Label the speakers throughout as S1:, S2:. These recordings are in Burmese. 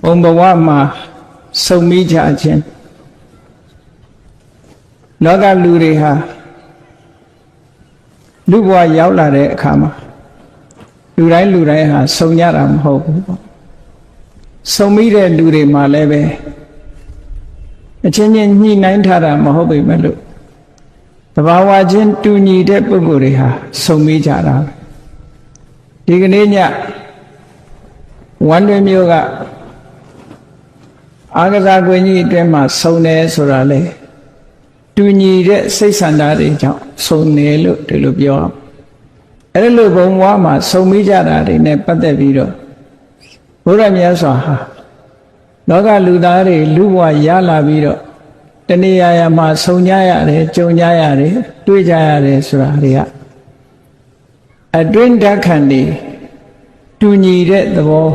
S1: ဘုံဘဝမှာစုံမိကြခြင်းလောကလူတွေဟာလူဘဝရောက်လာတဲ့အခါမှာလူတိုင်းဟာစုံကြတာမဟုတ်ဘူးပေါ့စုံမိတဲ့လူတွေမှာလည်းပဲအချင်းချင်းညှိနှိုင်းထားတာမဟုတ်ပေမဲ့လို့တဘာဝချင်းတူညီတဲ့ပုဂ္ဂိုလ်တွေဟာစုံမိကြတာဒီကနေ့ညဝမ်းတွင်မျိုးကအာကစားကွင်းကြီးအတွင်းမှာစုံတယ်ဆိုတာလေတူညီတဲ့စိတ်ဆန္ဒတွေကြောင့်စုံတယ်လို့ဒီလိုပြောအောင်အဲ့လိုဘုံဘဝမှာစုံမိကြတာတွေနဲ့ပတ်သက်ပြီးတော့ဘုရားမြတ်စွာဟာလောကလူသားတွေလူဘဝရလာပြီးတော့တဏှာရမှာစုံကြရတယ်ကြုံကြရတယ်တွေ့ကြရတယ်ဆိုတာတွေကအတွင်းဓာတ်ခန္တီတူညီတဲ့သဘော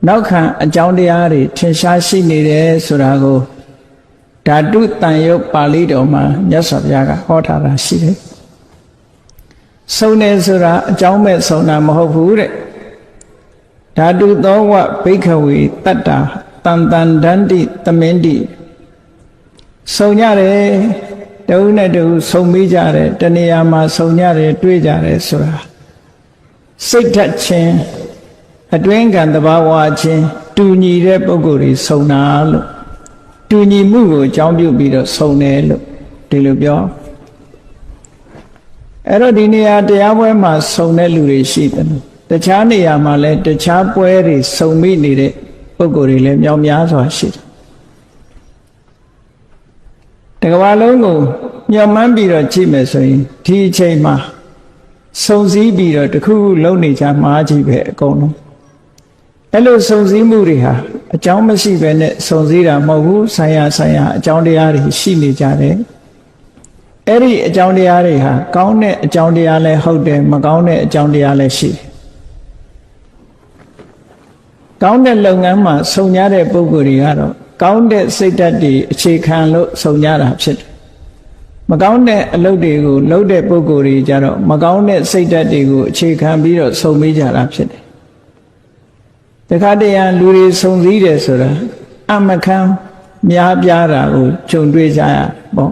S1: နောက်ခံအကြောင်းတရားတွေထင်ရှားရှိနေတယ်ဆိုတာကိုဓာတုတန်ရုပ်ပါဠိတော်မှာမြတ်စွာဘုရားကဟောထားတာရှိတယ်။စုံတယ်ဆိုတာအကြောင်းမဲ့စုံတာမဟုတ်ဘူးတဲ့။ဓာတုသောဝဘိက္ခဝေတတ္တာတန်တန်ဒန္တိသမင်းတိစုံကြတယ်တဝုနဲ့တဝုစုံမိကြတယ်တဏှာမှာစုံကြတယ်တွေ့ကြတယ်ဆိုတာစိတ်ဓာတ်ချင်းအတွင်းကံတဘာဝချင်းတူညီတဲ့ပုဂ္ဂိုလ်တွေစုံတာလို့တူညီမှုကိုအကြောင်းပြုပြီးတော့စုံတယ်လို့ဒီလိုပြောအဲ့တော့ဒီနေရာတရားပွဲမှာစုံတဲ့လူတွေရှိတယ်တခြားနေရာမှာလည်းတခြားပွဲတွေစုံမိနေတဲ့ပုဂ္ဂိုလ်တွေလည်းမြောက်များစွာရှိတယ်တကမ္ဘာလုံးကိုညှော်မှန်းပြီးတော့ကြည့်မယ်ဆိုရင်ဒီအချိန်မှာစုံစည်းပြီးတော့တခုခုလုံးနေကြမှာကြီးပဲအကုန်လုံးအဲ့လိုစုံစည်းမှုတွေဟာအကြောင်းမရှိဘဲနဲ့စုံစည်းတာမဟုတ်ဘူးဆိုင်ရာအကြောင်းတရားတွေရှိနေကြတယ်အဲ့ဒီအကြောင်းတရားတွေဟာကောင်းတဲ့အကြောင်းတရားလည်းဟုတ်တယ်မကောင်းတဲ့အကြောင်းတရားလည်းရှိတယ်ကောင်းတဲ့လုပ်ငန်းမှာစုံကြတဲ့ပုဂ္ဂိုလ်တွေကတော့ကောင်းတဲ့စိတ်ဓာတ်တွေအခြေခံလို့စုံကြတာဖြစ်တယ်မကောင်းတဲ့အလုပ်တွေကိုလုပ်တဲ့ပုဂ္ဂိုလ်တွေကြတော့မကောင်းတဲ့စိတ်ဓာတ်တွေကိုအခြေခံပြီးတော့စုံမိကြတာဖြစ်တယ်တခါတည်းရန်လူတွေစုံစည်းတယ်ဆိုတာအမခံများပြားတာကိုကြုံတွေ့ကြရပေါ့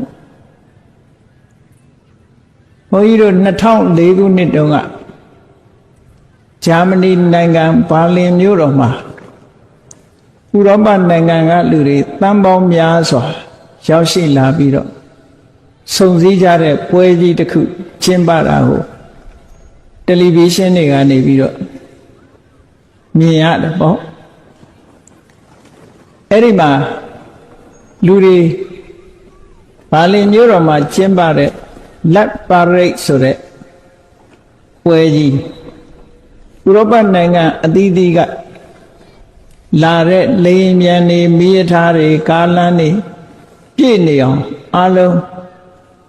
S1: ဘုန်းကြီးတို့2004ခုနှစ်တုန်းကဂျာမနီနိုင်ငံဘာလင်မြို့တော်မှာဥရောပနိုင်ငံကလူတွေတန်းပေါင်းများစွာရောက်ရှိလာပြီးတော့စုံစည်းကြတဲ့ပွဲကြီးတစ်ခုကျင်းပတာကိုတယ်လီဗီရှင်းတွေကနေပြီးတော့မြင်ရတယ်ပေါ့အဲ့ဒီမှာလူတွေဘာလင်မြို့တော်မှာကျင်းပတဲ့လက်ပါရိတ်ဆိုတဲ့ပွဲကြီးဥရောပနိုင်ငံအသီးသီးကလာတဲ့လေယာဉ်ပြန်တွေမီးရထားတွေကားလမ်းတွေပြည့်နေအောင်အားလုံး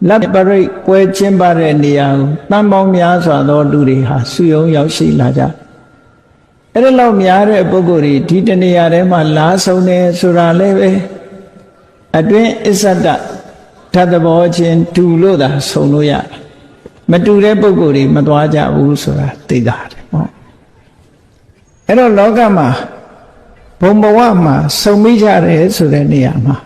S1: လက်ပါရိတ်ပွဲကျင်းပတဲ့နေရာကိုတန်ပေါင်းများစွာသောလူတွေဟာစုယုံရောက်ရှိလာကြအဲ့ဒီလောက်များတဲ့ပုဂ္ဂိုလ်တွေဒီတနေရာထဲမှာလာဆုံးတယ်ဆိုတာလည်းပဲအတွင်းအစ္ဆဒဓာတ်သဘောချင်းတူလို့သာဆုံလို့ရမတူတဲ့ပုဂ္ဂိုလ်တွေမသွားကြဘူးဆိုတာသိတာတယ်ပေါ့အဲ့တော့လောကမှာဘုံဘဝမှာစုံမိကြတယ်ဆိုတဲ့နေရာမှာ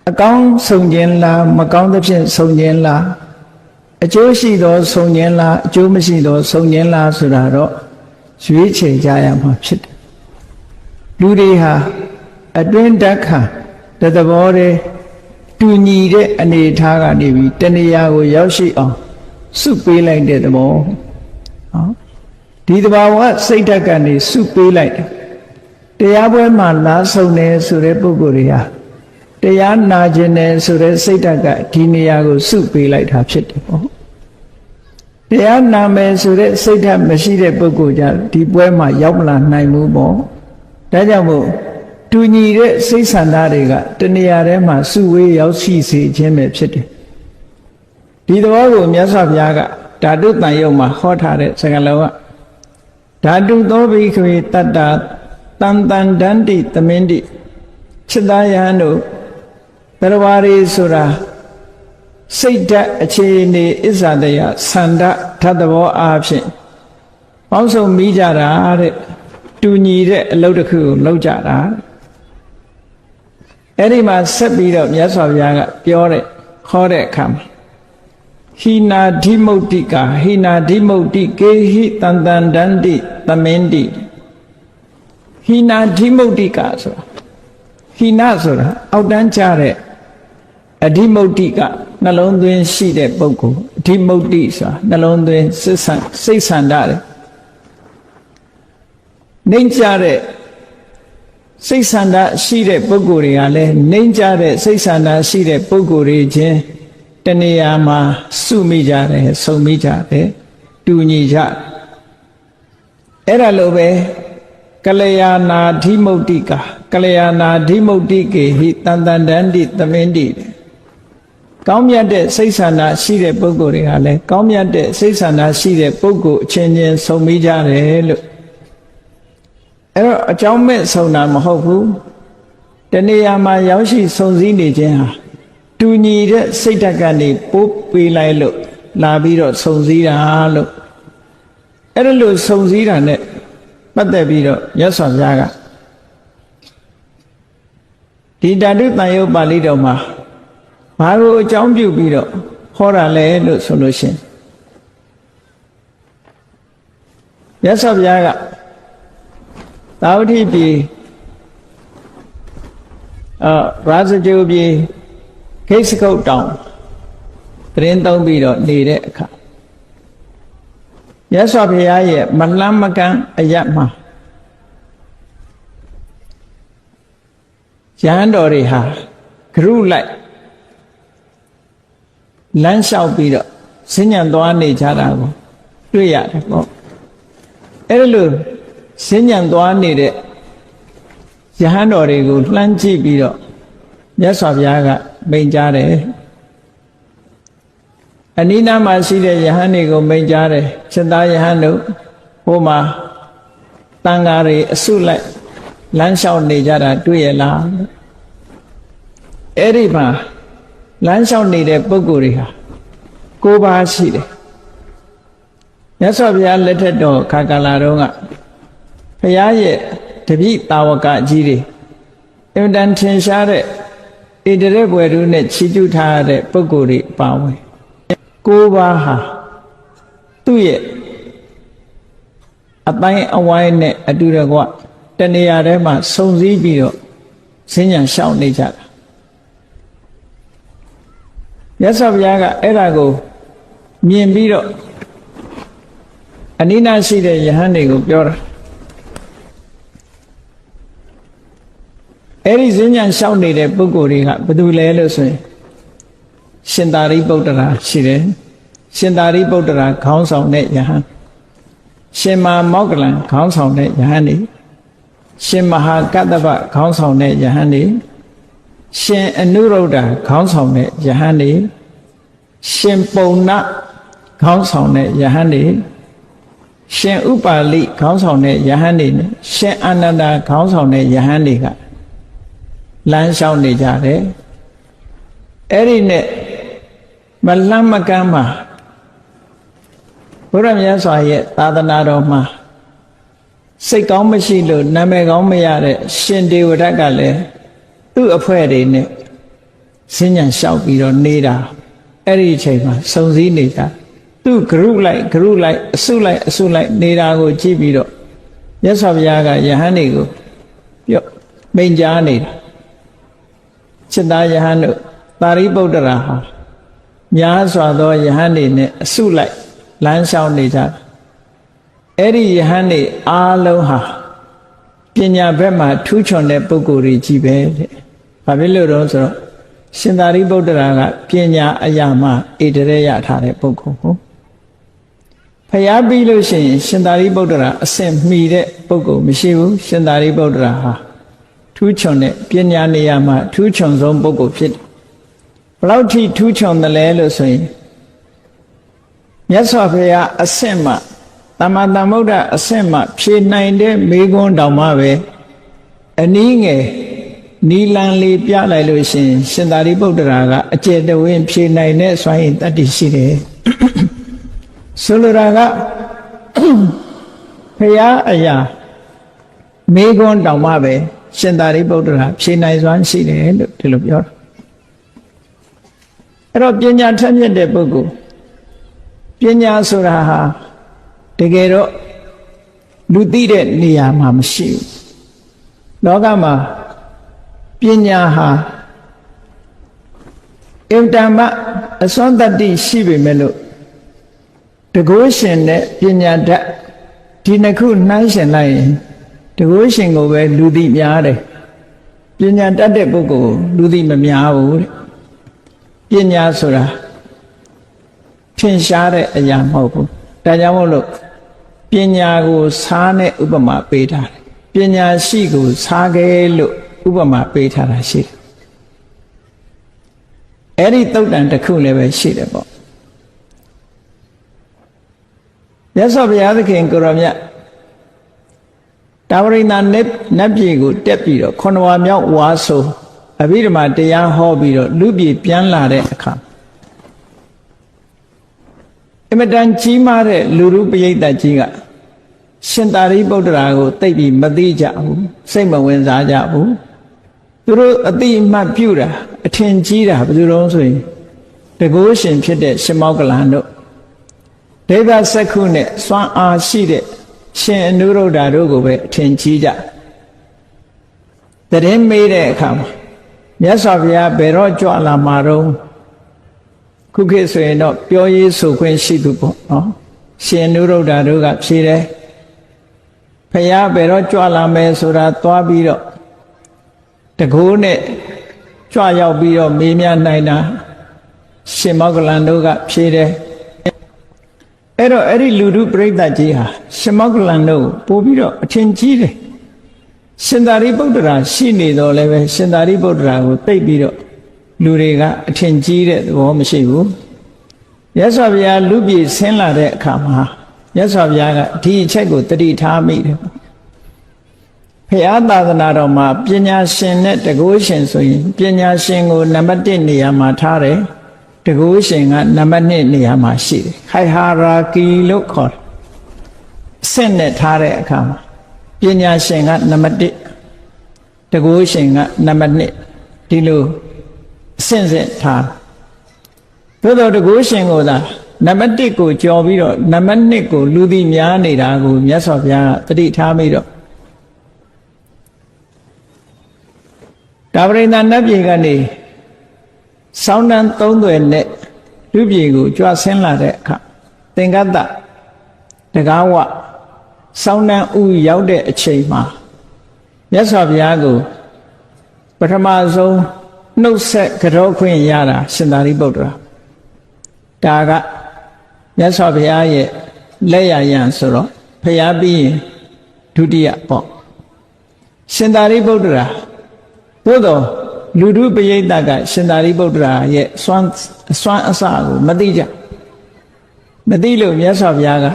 S1: အကောင်းဆုံးခြင်းလားမကောင်းသဖြင့်ဆုံးခြင်းလားအကျိုးရှိသောဆုံးခြင်းလားအကျိုးမရှိသောဆုံးခြင်းလားဆိုတာတော့ရွေးချယ်ကြရမှာဖြစ်တယ်လူတွေဟာအတွင်းဓာတ်ခံတသဘောတည်းတူညီတဲ့အနေအထားကနေပြီးတဏှာကိုရောက်ရှိအောင်စုပေးလိုက်တဲ့သဘောဟောဒီသဘာဝစိတ်ဓာတ်ကနေစုပေးလိုက်တယ်တရားပွဲမှာလာဆုံးတယ်ဆိုတဲ့ပုဂ္ဂိုလ်တွေဟာတရားနာခြင်းတယ်ဆိုတဲ့စိတ်ဓာတ်ကဒီနေရာကိုစုပေးလိုက်တာဖြစ်တယ်ပေါ့တရားနာမယ်ဆိုတဲ့စိတ်ဓာတ်မရှိတဲ့ပုဂ္ဂိုလ်ကြဒီပွဲမှာရောက်မလာနိုင်ဘူးပေါ့ဒါကြောင့်မို့တူညီတဲ့စိတ်ဆန္ဒတွေကတဏှာထဲမှာစုဝေးရောက်ရှိစေခြင်းပဲဖြစ်တယ်ဒီသဘောကိုမြတ်စွာဘုရားကဓာတုတန်ရုပ်မှာဟောထားတဲ့စကားလုံးကဓာတုသောဘိက္ခဝေတတ္တာတန်တန်ဒန္တိသမင်းတိจิตသားယဟန်တို့တရားရီဆိုတာစိတ်ဓာတ်အခြေအနေအစ္ဆဒယဆန္ဒဓာတ်သဘောအားဖြင့်ပေါင်းစုံမိကြတာတဲ့ တူညီတဲ့အလုပ်တစ်ခုကိုလုပ်ကြတာအဲ့ဒီမှာဆက်ပြီးတော့မြတ်စွာဘုရားကပြောတဲ့ခေါ်တဲ့အခါမှာဟိနာဓိမုတ်တိကာဟိနာဓိမုတ်တိကေဟိတန်တန်ဒန္တိသမင်းတိဟိနာဓိမုတ်တိကာဆိုတာဟိနာဆိုတာအောက်တန်းကျတဲ့အဓိမုတ်တိကနှလုံးသွင်းရှိတဲ့ပုဂ္ဂိုလ်အဓိမုတ်တိဆိုတာနှလုံးသွင်းစိတ်ဆန္ဒတယ်နှိမ့်ကြတဲ့စိတ်ဆန္ဒရှိတဲ့ပုဂ္ဂိုလ်တွေကလည်းနှိမ့်ကြတဲ့စိတ်ဆန္ဒရှိတဲ့ပုဂ္ဂိုလ်တွေချင်းတဏှာမှာစုမိကြတယ်ဆုံမိကြတယ်တူညီကြအဲ့ဒါလိုပဲကလျာဏာဓိမုတ်တိကာကလျာဏာဓိမုတ်တိကေဟိတန်တန်ဒန္တိသမင်းတိကောင်းမြတ်တဲ့စိတ်ဆန္ဒရှိတဲ့ပုဂ္ဂိုလ်တွေကလည်းကောင်းမြတ်တဲ့စိတ်ဆန္ဒရှိတဲ့ပုဂ္ဂိုလ်အချင်းချင်းဆုံမိကြတယ်လို့အဲ့တော့အကြောင်းမဲ့ဆုံတာမဟုတ်ဘူးတဏှာမှာရောက်ရှိဆုံစည်းနေခြင်းဟာတူညီတဲ့စိတ်ဓာတ်ကနေပို့ပေးလိုက်လို့လာပြီးတော့ဆုံစည်းတာလို့အဲ့ဒါလို့ဆုံစည်းတာ ਨੇ ပတ်သက်ပြီးတော့မြတ်စွာဘုရားကဒီဓာတုတန်ရုပ်ပါဠိတော်မှာဘာလို့အကြောင်းပြုပြီးတော့ဟောတာလဲလို့ဆိုလို့ရှိရင်မြတ်စွာဘုရားကသာဝတိပြည်ရာဇဂိုပြည်ခိစကုတ်တောင်တရင်သုံးပြီးတော့နေတဲ့အခါမြတ်စွာဘုရားရဲ့မလှမ်းမကမ်းအရတ်မှာရဟန်းတော်တွေဟာဂရုလိုက်လမ်းလျှောက်ပြီးတော့စဉ္ညာသွားနေကြတာကိုတွေ့ရတယ်ပေါ့အဲ့ဒါလို့စဉ္ညာသွားနေတဲ့ယဟန်တော်တွေကိုလှမ်းကြည့်ပြီးတော့မြတ်စွာဘုရားကမိန့်ကြားတယ်အနိနာမှာရှိတဲ့ယဟန်တွေကိုမိန့်ကြားတယ်ချက်သားယဟန်တို့ဟိုမှာတန်ဃာတွေအစုလိုက်လမ်းလျှောက်နေကြတာတွေ့ရလားအဲ့ဒီမှာလမ်းလျှောက်နေတဲ့ပုဂ္ဂိုလ်တွေဟာ9ပါးရှိတယ်မြတ်စွာဘုရားလက်ထက်တော်ခါကာလတုန်းကဘုရားရဲ့တပည့်တာဝကကြီးတွေအင်တန်ထင်ရှားတဲ့ဣတရေဘွယ်တို့နဲ့ချီးကျူးထားတဲ့ပုဂ္ဂိုလ်တွေပါဝင်9ပါးဟာသူ့ရဲ့အတိုင်းအဝိုင်းနဲ့အတူတကွတဏှာထဲမှာစုံစည်းပြီးတော့စဉ္ညာရှောင်နေကြတာမြတ်စွာဘုရားကအဲ့ဒါကိုမြင်ပြီးတော့အနိနာရှိတဲ့ယဟန်တွေကိုပြောတာအဲ့ဒီစဉ္ညာရှောင်နေတဲ့ပုဂ္ဂိုလ်တွေကဘယ်သူလဲလို့ဆိုရင်ရှင်သာရိပုတ္တရာရှိတယ်ရှင်သာရိပုတ္တရာခေါင်းဆောင်တဲ့ယဟန်ရှင်မမောက္ကလံခေါင်းဆောင်တဲ့ယဟန်နေရှင်မဟာကတ္တဗခေါင်းဆောင်တဲ့ယဟန်နေရှင်အနုရုဒ္ဓခေါင်းဆောင်တဲ့ယဟန်နေရှင်ပုံနခေါင်းဆောင်တဲ့ယဟန်နေရှင်ဥပါလိခေါင်းဆောင်တဲ့ယဟန်နေရှင်အာနန္ဒာခေါင်းဆောင်တဲ့ယဟန်တွေကလမ်းလျှောက်နေကြတယ်အဲ့ဒီနဲ့မလှမ်းမကမ်းမှာဘုရားမြတ်စွာရဲ့သာသနာတော်မှာစိတ်ကောင်းမရှိလို့နာမည်ကောင်းမရတဲ့ရှင်ဒေဝရတ်ကလည်းသူ့အဖွဲ့တွေနဲ့စဉ္ညာလျှောက်ပြီးတော့နေတာအဲ့ဒီအချိန်မှာစုံစည်းနေကြသူ့ဂရုလိုက်အစုလိုက်နေတာကိုကြည့်ပြီးတော့မြတ်စွာဘုရားကယဟန်တွေကိုပြောမိန့်ကြားနေတာจิตသားယဟန်တို့သာရိပုတ္တရာဟာများစွာသောယဟန်တွေနဲ့အစုလိုက်လမ်းလျှောက်နေကြအဲ့ဒီယဟန်တွေအားလုံးဟာပညာဘက်မှာထူးချွန်တဲ့ပုဂ္ဂိုလ်တွေကြီးပဲတဲ့။ဘာဖြစ်လို့တော့ဆိုတော့ရှင်သာရိပုတ္တရာကပညာအရာမှဣတရေရထားတဲ့ပုဂ္ဂိုလ်ကိုဖျားပြီးလို့ရှိရင်ရှင်သာရိပုတ္တရာအဆင့်မှီတဲ့ပုဂ္ဂိုလ်မရှိဘူးရှင်သာရိပုတ္တရာဟာထူးချွန်တဲ့ပညာနေရာမှာထူးချွန်ဆုံးပုဂ္ဂိုလ်ဖြစ်တယ်။ဘယ်လောက်ထိထူးချွန်တယ်လဲလို့ဆိုရင်မြတ်စွာဘုရားအဆင့်မှသမ္မာသမ္ဗုဒ္ဓအဆင့်မှဖြေနိုင်တဲ့မေခွန်းတောင်မှပဲအနည်းငယ်နီလန်လေးပြလိုက်လို့ရှိရင်ရှင်သာရိပုတ္တရာကအကျယ်တဝင်းဖြေနိုင်တဲ့စွမ်းရည်တတ္တိရှိတယ်ဆိုလိုတာကဘုရားအရာ မေခွန်းတောင်မှပဲရှင်သာရိပုတ္တရာဖြေနိုင်စွမ်းရှိတယ်လို့ဒီလိုပြောတာအဲ့တော့ပညာထက်မြက်တဲ့ပုဂ္ဂိုလ်ပညာဆိုတာဟာတကယ်တော့လူသိတဲ့နေရာမှာမရှိဘူးလောကမှာပညာဟာအင်တမအစွမ်းတတ္တိရှိပေမဲ့လို့တကုရှင်နဲ့ပညာတတ်ဒီနှစ်ခုနှိုင်းယှဉ်လိုက်ရင်တကုရှင်ကိုပဲလူသိများတယ်ပညာတတ်တဲ့ပုဂ္ဂိုလ်လူသိမများဘူးတဲ့ပညာဆိုတာထင်ရှားတဲ့အရာမဟုတ်ဘူးဒါကြောင့်မို့လို့ပညာကိုစားနဲ့ဥပမာပေးထားတယ်ပညာရှိကိုစားခဲ့လို့ဥပမာပေးထားတာရှိတယ်အဲ့ဒီသုတ်တန်တစ်ခုလည်းပဲရှိတယ်ပေါ့မြတ်စွာဘုရားသခင်ကိုရောမြတ်တာဝရိန္ဒနတ်ပြည်ကိုတက်ပြီးတော့ခொနဝါမြောက်ဝါဆိုအဘိဓမ္မာတရားဟောပြီးတော့လူပြည်ပြန်လာတဲ့အခါအမတန်ကြီးမားတဲ့လူရုပရိသတ်ကြီးကရှင်သာရိပုတ္တရာကိုသိပြီးမသိကြဘူးစိတ်မဝင်စားကြဘူးသူတို့အတိအမှတ်ပြုတာအထင်ကြီးတာဘယ်သူတုံးဆိုရင်တကုရှင်ဖြစ်တဲ့ရှင်မောက္ကလန်တို့ဒေဝစက္ခုနဲ့စွမ်းအားရှိတဲ့ရှင်အနုရုဒ္ဓတို့ကိုပဲအထင်ကြီးကြတရင်မေးတဲ့အခါမှာမြတ်စွာဘုရားဘယ်တော့ကြွလာမှာတော့ခုခေတ်ဆိုရင်တော့ပြောရေးဆိုခွင့်ရှိသူပေါ့နော်ရှင်အနုရုဒ္ဓတို့ကဖြေတယ်ဘုရားဘယ်တော့ကြွလာမယ်ဆိုတာသွားပြီးတော့တကိုးနဲ့ကြွရောက်ပြီးတော့မေးမြန်းနိုင်တာရှင်မောက္ကလန်တို့ကဖြေတယ်အဲ့တော့အဲ့ဒီလူထုပရိသတ်ကြီးဟာရှင်မောက္ကလန်တို့ပို့ပြီးတော့အထင်ကြီးတယ်ရှင်သာရိပုတ္တရာရှိနေတော့လည်းပဲရှင်သာရိပုတ္တရာကိုသိပြီးတော့လူတွေကအထင်ကြီးတဲ့သဘောမရှိဘူးမြတ်စွာဘုရားလူပြည်ဆင်းလာတဲ့အခါမှာမြတ်စွာဘုရားကဒီအချက်ကိုတတိထားမိတယ်ဘုရားသာသနာတော်မှာပညာရှင်နဲ့တကုရှင်ဆိုရင်ပညာရှင်ကိုနံပါတ်1နေရာမှာထားတယ်တကုရှင်ကနံပါတ်2နေရာမှာရှိတယ်ခိုင်ဟာရာကီလို့ခေါ်တယ်အဆင့်နဲ့ထားတဲ့အခါမှာပညာရှင်ကနံပါတ်1တကုရှင်ကနံပါတ်2ဒီလိုအဆင့်ဆင့်ထားသို့တော်တကုရှင်ကိုသာနံပါတ်1ကိုကြော်ပြီးတော့နံပါတ်2ကိုလူသိများနေတာကိုမြတ်စွာဘုရားကတတိထားပြီးတော့တာဝရိန္ဒနတ်ပြည်ကနေဆောင်းတန်း3သွယ်နဲ့လူပြည်ကိုကြွဆင်းလာတဲ့အခါသင်္ကတ္တတကားဝဆောင်းတန်းဥရောက်တဲ့အချိန်မှာမြတ်စွာဘုရားကိုပထမဆုံးနှုတ်ဆက်ကြောခွင့်ရတာရှင်သာရိပုတ္တရာဒါကမြတ်စွာဘုရားရဲ့လက်ရရန်ဆိုတော့ဘုရားပြီးရင်ဒုတိယပေါ့ရှင်သာရိပုတ္တရာသို့တော့လူထုပရိသတ်ကရှင်သာရိပုတ္တရာရဲ့စွမ်းအစကိုမသိကြမသိလို့မြတ်စွာဘုရားက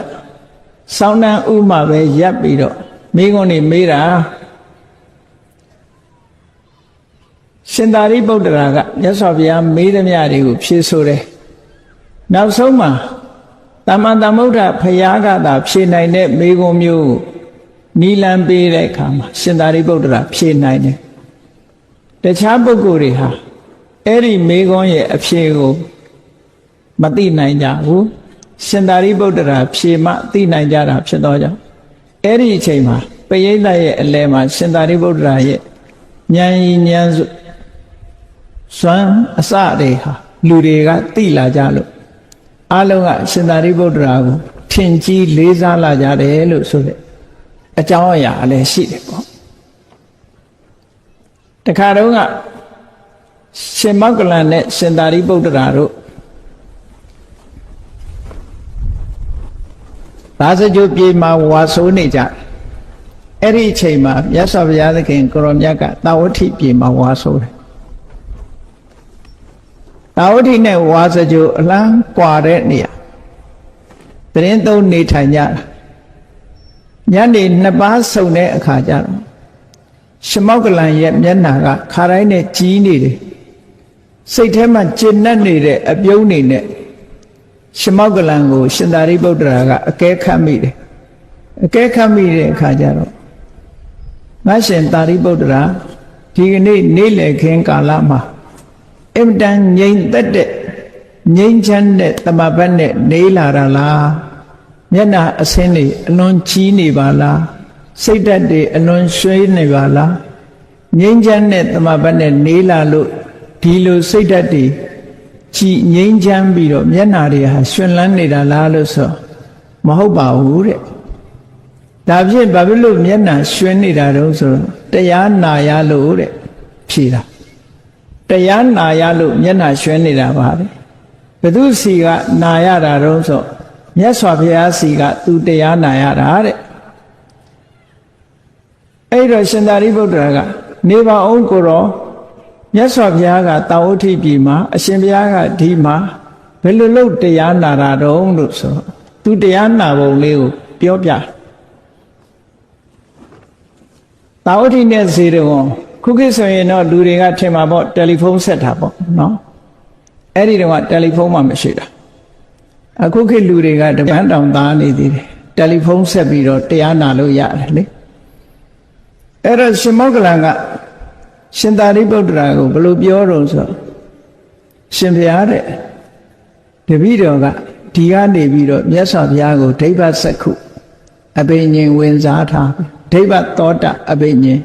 S1: စောင်းတန်းဥမှာပဲရပ်ပြီးတော့မိဂုံးနေမေးတာရှင်သာရိပုတ္တရာကမြတ်စွာဘုရားမေးသမျှတွေကိုဖြေဆိုတယ်နောက်ဆုံးမှာသမ္မာသမ္ဗုဒ္ဓဘုရားကသာဖြေနိုင်တဲ့မိဂုံးမျိုးနီလံပေးတဲ့အခါမှာရှင်သာရိပုတ္တရာဖြေနိုင်တယ်တခြားပုဂ္ဂိုလ်တွေဟာအဲ့ဒီမေခွန်းရဲ့အဖြေကိုမသိနိုင်ကြဘူးရှင်သာရိပုတ္တရာဖြေမှသိနိုင်ကြတာဖြစ်တော့ကြောင့်အဲ့ဒီအချိန်မှာပရိသတ်ရဲ့အလယ်မှာရှင်သာရိပုတ္တရာရဲ့ဉာဏ်ရည်ဉာဏ်စွမ်းအစတွေဟာလူတွေကသိလာကြလို့အလုံးကရှင်သာရိပုတ္တရာကိုထင်ကြီးလေးစားလာကြတယ်လို့ဆိုတဲ့အကြောင်းအရာလည်းရှိတယ်ပေါ့တခါတော့ကရှင်မောက္ကလန်နဲ့ရှင်သာရိပုတ္တရာတို့ဘာစကြိုပြေမှာဝါဆိုးနေကြအဲ့ဒီအချိန်မှာမြတ်စွာဘုရားသခင်ကိုရောမြတ်ကတာဝတိပြေမှာဝါဆိုးတယ်တာဝတိနဲ့ဝါစကြိုအလန်းကွာတဲ့နေရာတရင်သုံးနေထိုင်ကြတာညနေ2ပါးဆုံတဲ့အခါကျတော့ရှင်မောက္ကလန်ရဲ့မျက်နှာကခါတိုင်းနဲ့ကြီးနေတယ်စိတ်ထဲမှာကျဉ်တ်နေတဲ့အပြုံးနေနဲ့ရှင်မောက္ကလန်ကိုရှင်သာရိပုတ္တရာကအကဲခတ်မိတယ်အကဲခတ်မိတဲ့အခါကျတော့ ငါရှင်သာရိပုတ္တရာဒီကနေ့နေ့လည်ခင်းကာလမှာအင်တန်ငြိမ်သက်တဲ့ငြိမ်းချမ်းတဲ့တမဘတ်နဲ့နေလာတာလားမျက်နှာအဆင်းတွေအလွန်ကြီးနေပါလားစိတ်ဓာတ်တွေအလွန်ရွှေနေပါလားငြိမ်းချမ်းတဲ့တမဘတ်နဲ့နေလာလို့ဒီလိုစိတ်ဓာတ်တွေကြီးငြိမ်းချမ်းပြီးတော့မျက်နှာတွေဟာရှင်လန်းနေတာလားလို့ဆိုမဟုတ်ပါဘူးတဲ့ဒါဖြင့်ဘာဖြစ်လို့မျက်နှာရွှင်နေတာတုံးဆိုတရားနာရလို့တဲ့ဖြေတာတရားနာရလို့မျက်နှာရွှင်နေတာပါပဲဘယ်သူစီကနာရတာတုံးဆိုမြတ်စွာဘုရားစီကသူတရားနာရတာတဲ့အဲ့တော့ရှင်သာရိပုတ္တရာကနေပါအောင်ကိုရောမြတ်စွာဘုရားကတာဝဋ္ဌိပြည်မှာအရှင်ဘုရားကဒီမှာဘယ်လိုလုပ်တရားနာတာတုံးလို့ဆိုသူတရားနာပုံလေးကိုပြောပြတာဝဋ္ဌိနဲ့ဇေရဝံခုခေတ်ဆိုရင်တော့လူတွေကထင်မှာပေါ့တယ်လီဖုန်းဆက်တာပေါ့နော်အဲ့ဒီတော့တယ်လီဖုန်းမှမရှိတာအခုခေတ်လူတွေကတပန်းတောင်သားနေသေးတယ်တယ်လီဖုန်းဆက်ပြီးတော့တရားနာလို့ရတယ်လေအဲ့တော့ရှင်မောဂလန်ကရှင်သာရိပုတ္တရာကိုဘယ်လိုပြောတော့ဆိုရှင်ဘုရားတဲ့တပည့်တော်ကဒီကနေပြီးတော့မြတ်စွာဘုရားကိုဒိဗ္ဗစက္ခုအဘိညာဉ်ဝင်စားထားဒိဗ္ဗသောတအဘိညာဉ်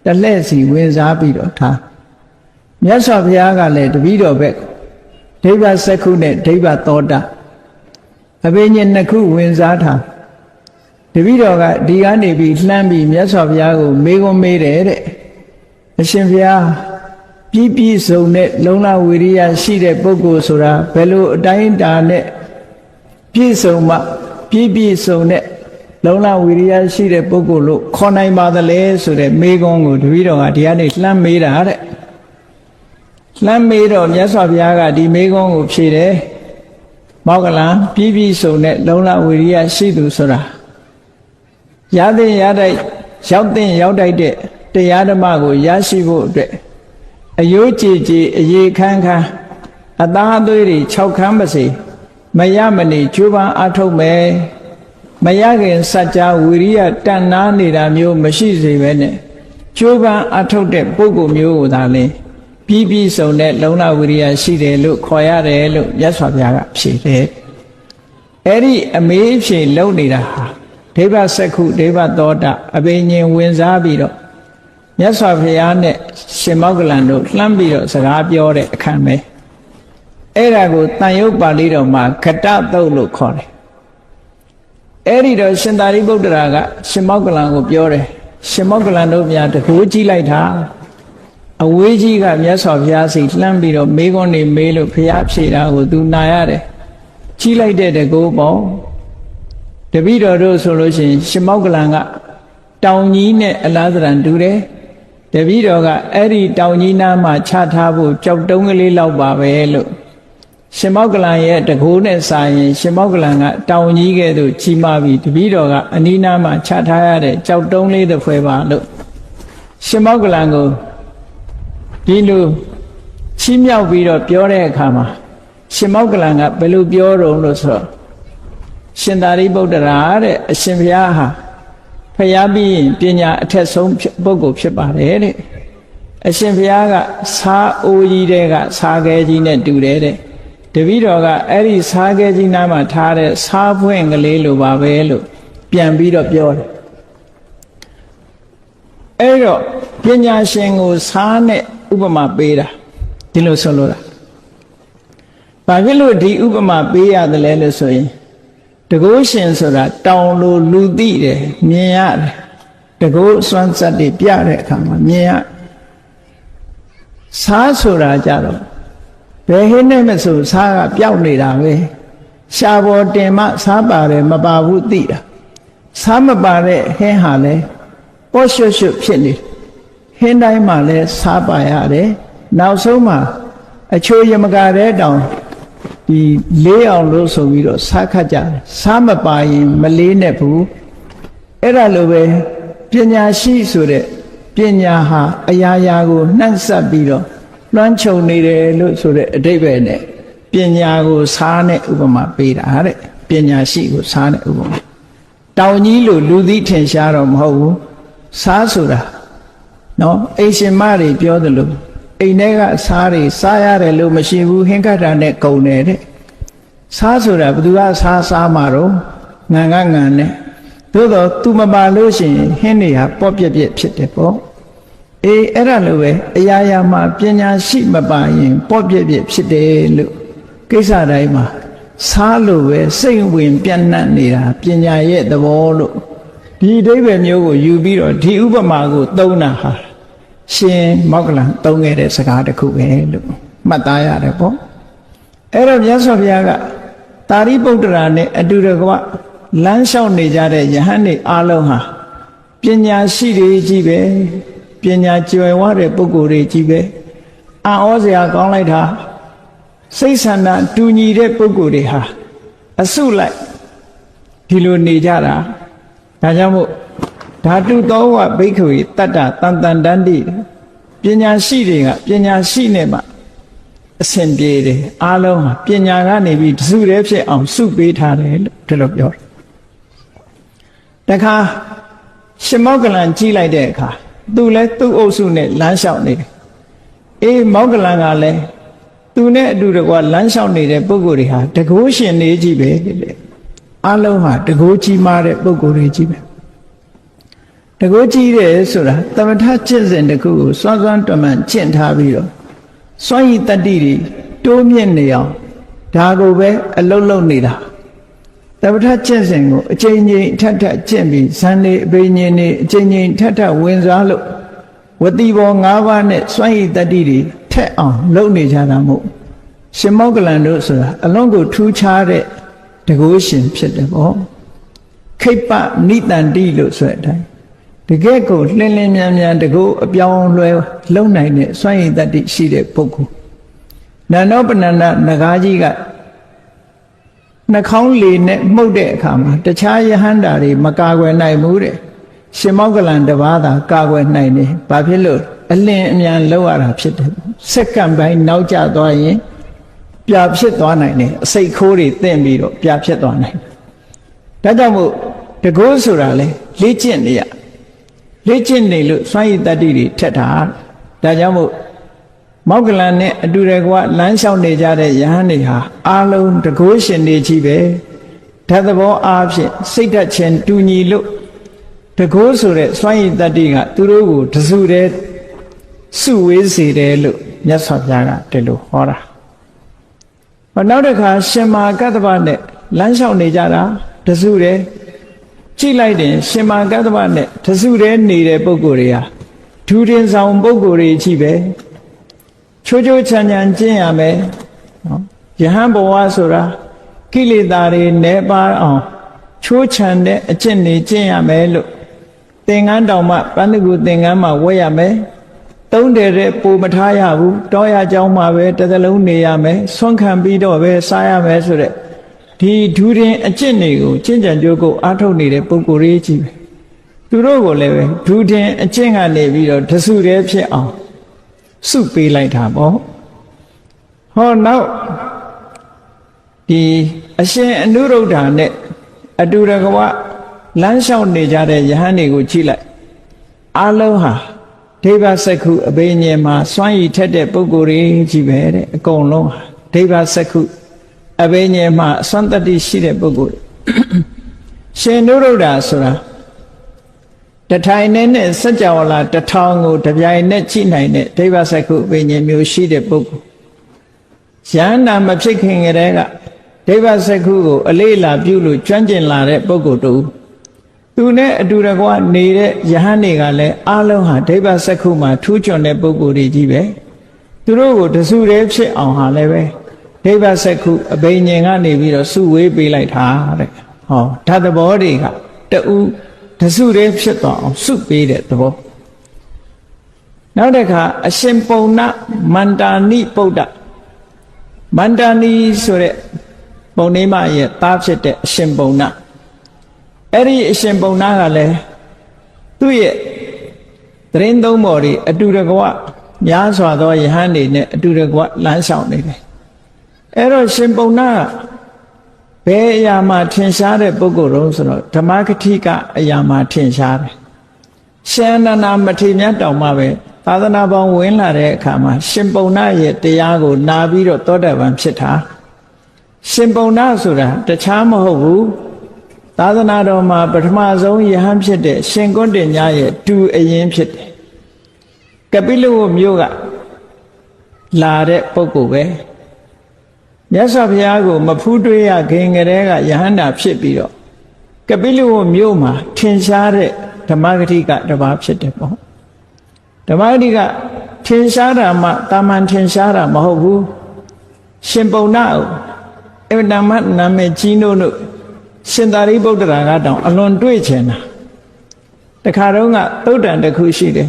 S1: တလှည့်စီဝင်စားပြီးတော့ထားမြတ်စွာဘုရားကလည်းတပည့်တော်ဘက်ဒိဗ္ဗစက္ခုနဲ့ဒိဗ္ဗသောတအဘိညာဉ်နှစ်ခုဝင်စားထားတပည့်တော်ကဒီကနေပြီးလှမ်းပြီးမြတ်စွာဘုရားကိုမေးခွန်းမေးတယ်တဲ့အရှင်ဘုရားပြည့်ပြည့်စုံတဲ့လုံလဝိရိယရှိတဲ့ပုဂ္ဂိုလ်ဆိုတာဘယ်လိုအတိုင်းအတာနဲ့ပြည့်စုံမှပြည့်ပြည့်စုံတဲ့လုံလဝိရိယရှိတဲ့ပုဂ္ဂိုလ်လို့ခေါ်နိုင်ပါသလဲဆိုတဲ့မေးခွန်းကိုတပည့်တော်ကဒီကနေလှမ်းမေးတာတဲ့လှမ်းမေးတော့မြတ်စွာဘုရားကဒီမေးခွန်းကိုဖြေတယ်မောဂလန်ပြည့်ပြည့်စုံတဲ့လုံလဝိရိယရှိသူဆိုတာရတဲ့ရတဲ့ရောက်တဲ့ရောက်တိုက်တဲ့တရားဓမ္မကိုရရှိဖို့အတွက်အယိုးကြည်ကြည်အရေးခန်းခန်းအသားအသွေးတွေ6ခန်းပါစေမရမနေကြိုးပမ်းအားထုတ်မယ်မရခင်စัจ जा ဝိရိယတန်နာနေတာမျိုးမရှိစေပဲနဲ့ကြိုးပမ်းအားထုတ်တဲ့ပုဂ္ဂိုလ်မျိုးကိုသာလင်ပြီးပြီးစုံတဲ့လုံလဝိရိယရှိတယ်လို့ခေါ်ရတယ်လို့မြတ်စွာဘုရားကဖြေတယ်အဲ့ဒီအမေးဖြေလုံနေတာဟာဒိဗ္ဗစက္ခုဒိဗ္ဗသောတအဘိညာဉ်ဝင်စားပြီးတော့မြတ်စွာဘုရားနဲ့ရှင်မောဂလန်တို့လှမ်းပြီးတော့စကားပြောတဲ့အခန်းပဲအဲ့ဒါကိုတန်ရုပ်ပါဠိတော်မှာခတသုတ်လို့ခေါ်တယ်အဲ့ဒီတော့ရှင်သာရိပုတ္တရာကရှင်မောဂလန်ကိုပြောတယ်ရှင်မောဂလန်တို့များတကူကြည့်လိုက်တာအဝေးကြီးကမြတ်စွာဘုရားစီလှမ်းပြီးတော့မေးခွန်းနေမေးလို့ဘုရားဖြေတာကိုသူနာရတယ်ကြည့်လိုက်တဲ့တကူပေါ့တပည့်တော်တို့ဆိုလို့ရှိရင်ရှင်မောဂလန်ကတောင်ကြီးနဲ့အလားသဏ္ဍာန်တူတယ်တပည့်တော်ကအဲ့ဒီတောင်ကြီးနားမှာချထားဖို့ကြောက်တုံးကလေးလောက်ပါပဲလို့ရှင်မောဂလန်ရဲ့တကိုးနဲ့စာရင်ရှင်မောဂလန်ကတောင်ကြီးကဲ့သို့ကြီးမားပြီးတပည့်တော်ကအနီးနားမှာချထားရတဲ့ကြောက်တုံးလေးတစ်ဖွဲပါလို့ရှင်မောဂလန်ကိုဒီလိုချီးမြှောက်ပြီးတော့ပြောတဲ့အခါမှာရှင်မောဂလန်ကဘယ်လိုပြောတော့လို့ဆိုတော့ရှင်သာရိပုတ္တရာတဲ့အရှင်ဘုရားဟာဖျားပြီးရင်ပညာအထက်ဆုံးပုဂ္ဂိုလ်ဖြစ်ပါတယ်တဲ့အရှင်ဘုရားကစားအိုးကြီးတဲ့ကစားခဲကြီးနဲ့တူတယ်တဲ့တပည့်တော်ကအဲ့ဒီစားခဲကြီးနားမှာထားတဲ့စားဖွင့်ကလေးလိုပါပဲလို့ပြန်ပြီးတော့ပြောတယ်အဲ့တော့ပညာရှင်ကိုစားနဲ့ဥပမာပေးတာဒီလိုဆိုလို့တာဘာဖြစ်လို့ဒီဥပမာပေးရတယ်လဲလို့ဆိုရင်တကုရှင်ဆိုတာတောင်လိုလူသိတယ်မြင်ရတယ်တကုစွမ်းစက်တွေပြတဲ့အခါမှာမြင်ရစားဆိုတာကြတော့ဘယ်ဟင်းနဲ့မဆိုစားကပျောက်နေတာပဲရှားပေါ်တင်မှစားပါတယ်မပါဘူးသိတာစားမပါတဲ့ဟင်းဟာလဲပေါ့ရွှွတ်ရွှွတ်ဖြစ်နေဟင်းတိုင်းမှာလဲစားပါရတယ်နောက်ဆုံးမှာအချိုရမကတဲ့တောင်ဒီလေးအောင်လို့ဆိုပြီးတော့စားခတ်ကြတယ်စားမပါရင်မလေးနဲ့ဘူးအဲ့ဒါလိုပဲပညာရှိဆိုတဲ့ပညာဟာအရာရာကိုနှံ့ဆက်ပြီးတော့လွှမ်းခြုံနေတယ်လို့ဆိုတဲ့အဓိပ္ပာယ်နဲ့ပညာကိုစားနဲ့ဥပမာပေးတာတဲ့ပညာရှိကိုစားနဲ့ဥပမာတောင်ကြီးလို့လူသိထင်ရှားတော့မဟုတ်ဘူးစားဆိုတာ နော်အိမ်ရှင်မတွေပြောသလိုအိမ်ထဲကစားတွေစားရတယ်လို့မရှိဘူးဟင်းခတ်တာနဲ့ကုန်တယ်တဲ့စားဆိုတာဘယ်သူကစားမှာတော့ငံကငံနဲ့သို့တော့သူမပါလို့ရှိရင်ဟင်းတွေဟာပေါ့ပြက်ပြက်ဖြစ်တယ်ပေါ့အေးအဲ့ဒါလိုပဲအရာရာမှာပညာရှိမပါရင်ပေါ့ပြက်ပြက်ဖြစ်တယ်လို့ကိစ္စတိုင်းမှာစားလို့ပဲစိတ်ဝင်ပြန့်နှံ့နေတာပညာရဲ့သဘောလို့ဒီအဓိပ္ပာယ်မျိုးကိုယူပြီးတော့ဒီဥပမာကိုသုံးတာဟာရှင်မောက္ကလံသုံးခဲ့တဲ့စကားတစ်ခုပဲလို့မှတ်သားရတယ်ပေါ့အဲ့တော့မြတ်စွာဘုရားကတာရိပုတ္တရာနဲ့အတူတကွလမ်းလျှောက်နေကြတဲ့ယဟန်တွေအားလုံးဟာပညာရှိတွေကြီးပဲပညာကျွယ်ဝတဲ့ပုဂ္ဂိုလ်တွေကြီးပဲအံ့ဩစရာကောင်းလိုက်တာစိတ်ဆန္ဒတူညီတဲ့ပုဂ္ဂိုလ်တွေဟာအစုလိုက်ဒီလိုနေကြတာဒါကြောင့်မို့ဓာတုသောဝဘိက္ခဝေတတ္တတန်တန်တန္တိပညာရှိတွေကပညာရှိနေမှအစဉ်ပြေတယ်အားလုံးဟာပညာကနေပြီးတစုတည်းဖြစ်အောင်စုပေးထားတယ်လို့ဒီလိုပြောတယ်တခါရှင်မောက္ကလံကြီးလိုက်တဲ့အခါသူလည်းသူ့အုပ်စုနဲ့လမ်းလျှောက်နေတယ်အေးမောက္ကလံကလည်းသူနဲ့အတူတကွလမ်းလျှောက်နေတဲ့ပုဂ္ဂိုလ်တွေဟာတကိုးရှင်နေကြီးပဲတဲ့အားလုံးဟာတကိုးကြီးမားတဲ့ပုဂ္ဂိုလ်တွေကြီးပဲတကိုးကြီးတယ်ဆိုတာသမထကျင့်စဉ်တစ်ခုကိုစွမ်းစွမ်းတမန်ကျင့်ထားပြီးတော့စွမ်းရည်တတ္တိတွေတိုးမြင့်နေအောင်ဒါကိုပဲအလုံးလုံးနေတာသမထကျင့်စဉ်ကိုအချိန်ချင်းထပ်ထပ်ကျင့်ပြီးဇန်နေအပိညင်နေအချိန်ချင်းထပ်ထပ်ဝင်စားလို့ဝတိဘော၅ပါးနဲ့စွမ်းရည်တတ္တိတွေထက်အောင်လုပ်နေကြတာမို့ရှင်မောက္ကလံတို့ဆိုတာအလုံးကိုထူးခြားတဲ့တကိုးရှင်ဖြစ်တယ်ပေါ့ခိပ္ပနိတန္တိလို့ဆိုတဲ့အတိုင်းတကယ့်ကိုလှင်လင်းမြန်မြန်တကိုးအပြောင်းလွှဲလုံနိုင်တဲ့စွမ်းရည်တတ္တိရှိတဲ့ပုဂ္ဂိုလ်နန္ဒောပနန္ဒနဂါးကြီးကနှာခေါင်းလေနဲ့မှုတ်တဲ့အခါမှာတခြားယဟန္တာတွေမကာကွယ်နိုင်ဘူးတဲ့ရှင်မောက္ကလံတပါးသာကာကွယ်နိုင်တယ်ဘာဖြစ်လို့အလင်းအမြန်လောက်ရတာဖြစ်တယ်စက္ကန့်ပိုင်းနောက်ကျသွားရင်ပြာဖြစ်သွားနိုင်တယ်အစိတ်ခိုးတွေတင့်ပြီးတော့ပြာဖြစ်သွားနိုင်တယ်ဒါကြောင့်မို့တကိုးဆိုတာလေလေ့ကျင့်နေရလေ့ကျင့်နေလို့စွမ်းရည်တတ္တိတွေထက်တာဒါကြောင့်မို့မောက္ကလံနဲ့အတူတကွလမ်းလျှောက်နေကြတဲ့ယဟန်တွေဟာအားလုံးတကိုးရှင်တွေကြီးပဲဓာတ်သဘောအားဖြင့်စိတ်ဓာတ်ချင်းတူညီလို့တကိုးဆိုတဲ့စွမ်းရည်တတ္တိကသူတို့ကိုတစုတည်းစုဝေးစေတယ်လို့မြတ်စွာဘုရားကဒီလိုဟောတာနောက်တစ်ခါရှင်မာကတ္တဗနဲ့လမ်းလျှောက်နေကြတာတစုတည်းကြည့်လိုက်တယ်ရှင်မာကတ္တဗနဲ့တစုတည်းနေတဲ့ပုဂ္ဂိုလ်တွေဟာဒူတင်ဆောင်ပုဂ္ဂိုလ်တွေကြီးပဲချိုးချိုးချမ်းချမ်းကျင့်ရမယ်နော်ယဟန်ဘဝဆိုတာကိလေသာတွေနည်းပါးအောင်ချိုးချမ်းတဲ့အကျင့်တွေကျင့်ရမယ်လို့သင်္ကန်းတောင်မှပန္နကုသင်္ကန်းမှာဝတ်ရမယ်သုံးတယ်တဲ့ပိုမထားရဘူးတောရเจ้าမှာပဲတစ်သလုံးနေရမယ်ဆွမ်းခံပြီးတော့ပဲစားရမယ်ဆိုတဲ့ဒီဒူရင်အကျင့်တွေကိုကျင့်ကြံကြိုးကိုအားထုတ်နေတဲ့ပုဂ္ဂိုလ်တွေကြီးပဲသူတို့ကိုလည်းပဲဒူရင်အကျင့်ကနေပြီးတော့တဆူတည်းဖြစ်အောင်စုပေးလိုက်တာပေါ့ဟောနောက်ဒီအရှင်အနုရုဒ္ဓနဲ့အတူတကွလမ်းလျှောက်နေကြတဲ့ယဟန်တွေကိုကြည့်လိုက်အလုံးဟာဒိဗ္ဗစက္ခုအဘိညာဉ်မှာစွမ်းရည်ထက်တဲ့ပုဂ္ဂိုလ်တွေကြီးပဲတဲ့အကုန်လုံးဟာဒိဗ္ဗစက္ခုအဘိညာဉ်မှာအစွမ်းတတ္တိရှိတဲ့ပုဂ္ဂိုလ်ရှင်နုရုဒ္ဓဆိုတာတထိုင်နဲ့စัจ java လာတစ်ထောင်ကိုတပြိုင်နဲ့ကြည့်နိုင်တဲ့ဒိဗ္ဗစက္ခုအဘိညာဉ်မျိုးရှိတဲ့ပုဂ္ဂိုလ်ယန္တာမဖြစ်ခင်ကတည်းကဒိဗ္ဗစက္ခုကိုအလေးလာပြုလို့ကျွမ်းကျင်လာတဲ့ပုဂ္ဂိုလ်တူသူနဲ့အတူတကွနေတဲ့ယဟန်တွေကလည်းအလုံးဟာဒိဗ္ဗစက္ခုမှာထူးချွန်တဲ့ပုဂ္ဂိုလ်တွေကြီးပဲသူတို့ကိုတစုတည်းဖြစ်အောင်ဟာလည်းပဲဒိဗ္ဗစက္ခုအဘိညာဉ်ကနေပြီးတော့စုဝေးပေးလိုက်တာတဲ့ဟောဓာတ်သဘောတွေကတူတစုတည်းဖြစ်သွားအောင်စုပေးတဲ့သဘောနောက်တစ်ခါအရှင်ပုံနာမန္တာနိပုဒ္ဒမန္တာနိဆိုတဲ့ပုံနေမရဲ့သားဖြစ်တဲ့အရှင်ပုံနာအဲ့ဒီအရှင်ပုံနာကလည်းသူ့ရဲ့သရင်သုံးပေါ်တွေအတူတကွများစွာသောယဟန်တွေနဲ့အတူတကွလမ်းလျှောက်နေတယ်အဲ့တော့ရှင်ပုံနာကဘယ်အရာမှာထင်ရှားတဲ့ပုဂ္ဂိုလ်တုံးဆိုတော့ဓမ္မကတိကအရာမှာထင်ရှားတယ် ရှင်နန္ဒမထေရမြတ်တောင်မှပဲသာသနာပေါင်းဝင်လာတဲ့အခါမှာရှင်ပုံနာရဲ့တရားကိုနာပြီးတော့သောတာပန်ဖြစ်တာရှင်ပုံနာဆိုတာတခြားမဟုတ်ဘူးသာသနာတော်မှာပထမဆုံးယဟန်ဖြစ်တဲ့ရှင်ကွန်းတင်ညာရဲ့တူအရင်ဖြစ်တယ်ကပိလဝမြို့ကလာတဲ့ပုဂ္ဂိုလ်ပဲမြတ်စွာဘုရားကိုမဖူးတွေးရခင်ကလေးကယဟန္တာဖြစ်ပြီးတော့ကပိလဝမြို့မှာထင်ရှားတဲ့ဓမ္မဂတိကတပါးဖြစ်တယ်ပေါ့ဓမ္မဂတိကထင်ရှားတာမှတာမန်ထင်ရှားတာမဟုတ်ဘူးရှင်ပုံနာကိုအဝတ္တမနာမည်ကြီးတို့ရှင်သာရိပုတ္တရာကတောင်အလွန်တွေ့ချင်တာတခါတော့ကသုတ်တန်တစ်ခုရှိတယ်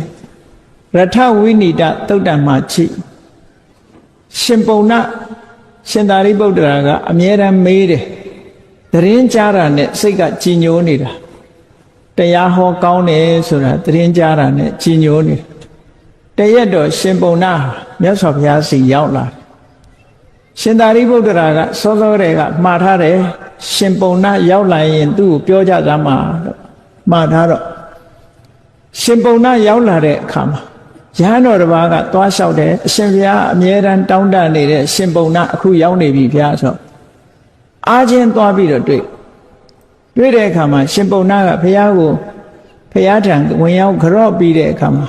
S1: ရထဝိနိတသုတ်တန်မှာချိရှင်ပုံနာရှင်သာရိပုတ္တရာကအမြဲတမ်းမေးတယ်သတင်းကြားတာနဲ့စိတ်ကကြည်ညိုနေတာတရားဟောကောင်းတယ်ဆိုတာသတင်းကြားတာနဲ့ကြည်ညိုနေတရက်တော့ရှင်ပုံနာမြတ်စွာဘုရားစီရောက်လာရှင်သာရိပုတ္တရာကစောစောတည်းကမှားထားတယ်ရှင်ပုံနာရောက်လာရင်သူ့ကိုပြောကြသမှာတော့မှားထားတော့ရှင်ပုံနာရောက်လာတဲ့အခါမှာရဟန်းတော်တစ်ပါးကသွားလျှောက်တယ်အရှင်ဘုရားအမြဲတမ်းတောင်းတနေတဲ့ရှင်ပုံနာအခုရောက်နေပြီဘုရားဆိုအားချင်းသွားပြီးတော့တွေ့တဲ့အခါမှာရှင်ပုံနာကဘုရားကိုဘုရားထံဝင်ရောက်ကြော့ပြီးတဲ့အခါမှာ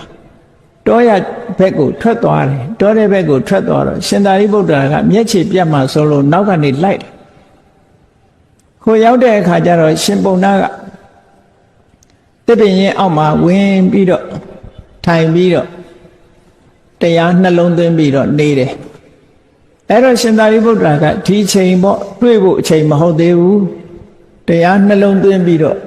S1: တောရဘက်ကိုထွက်သွားတယ်တောတဲ့ဘက်ကိုထွက်သွားတော့ရှင်သာရိပုတ္တရာကမျက်ခြေပြတ်မှဆိုလို့နောက်ကနေလိုက်တယ်ခိုရောက်တဲ့အခါကျတော့ရှင်ပုံနာကတစ်ပင်ရင်အောက်မှာဝင်ပြီးတော့ထိုင်ပြီးတော့တရားနှလုံးသွင်းပြီးတော့နေတယ်အဲ့တော့ရှင်သာရိပုတ္တရာကဒီချိန်ပေါ့တွေ့ဖို့အချိန်မဟုတ်သေးဘူးတရားနှလုံးသွင်းပြီးတော့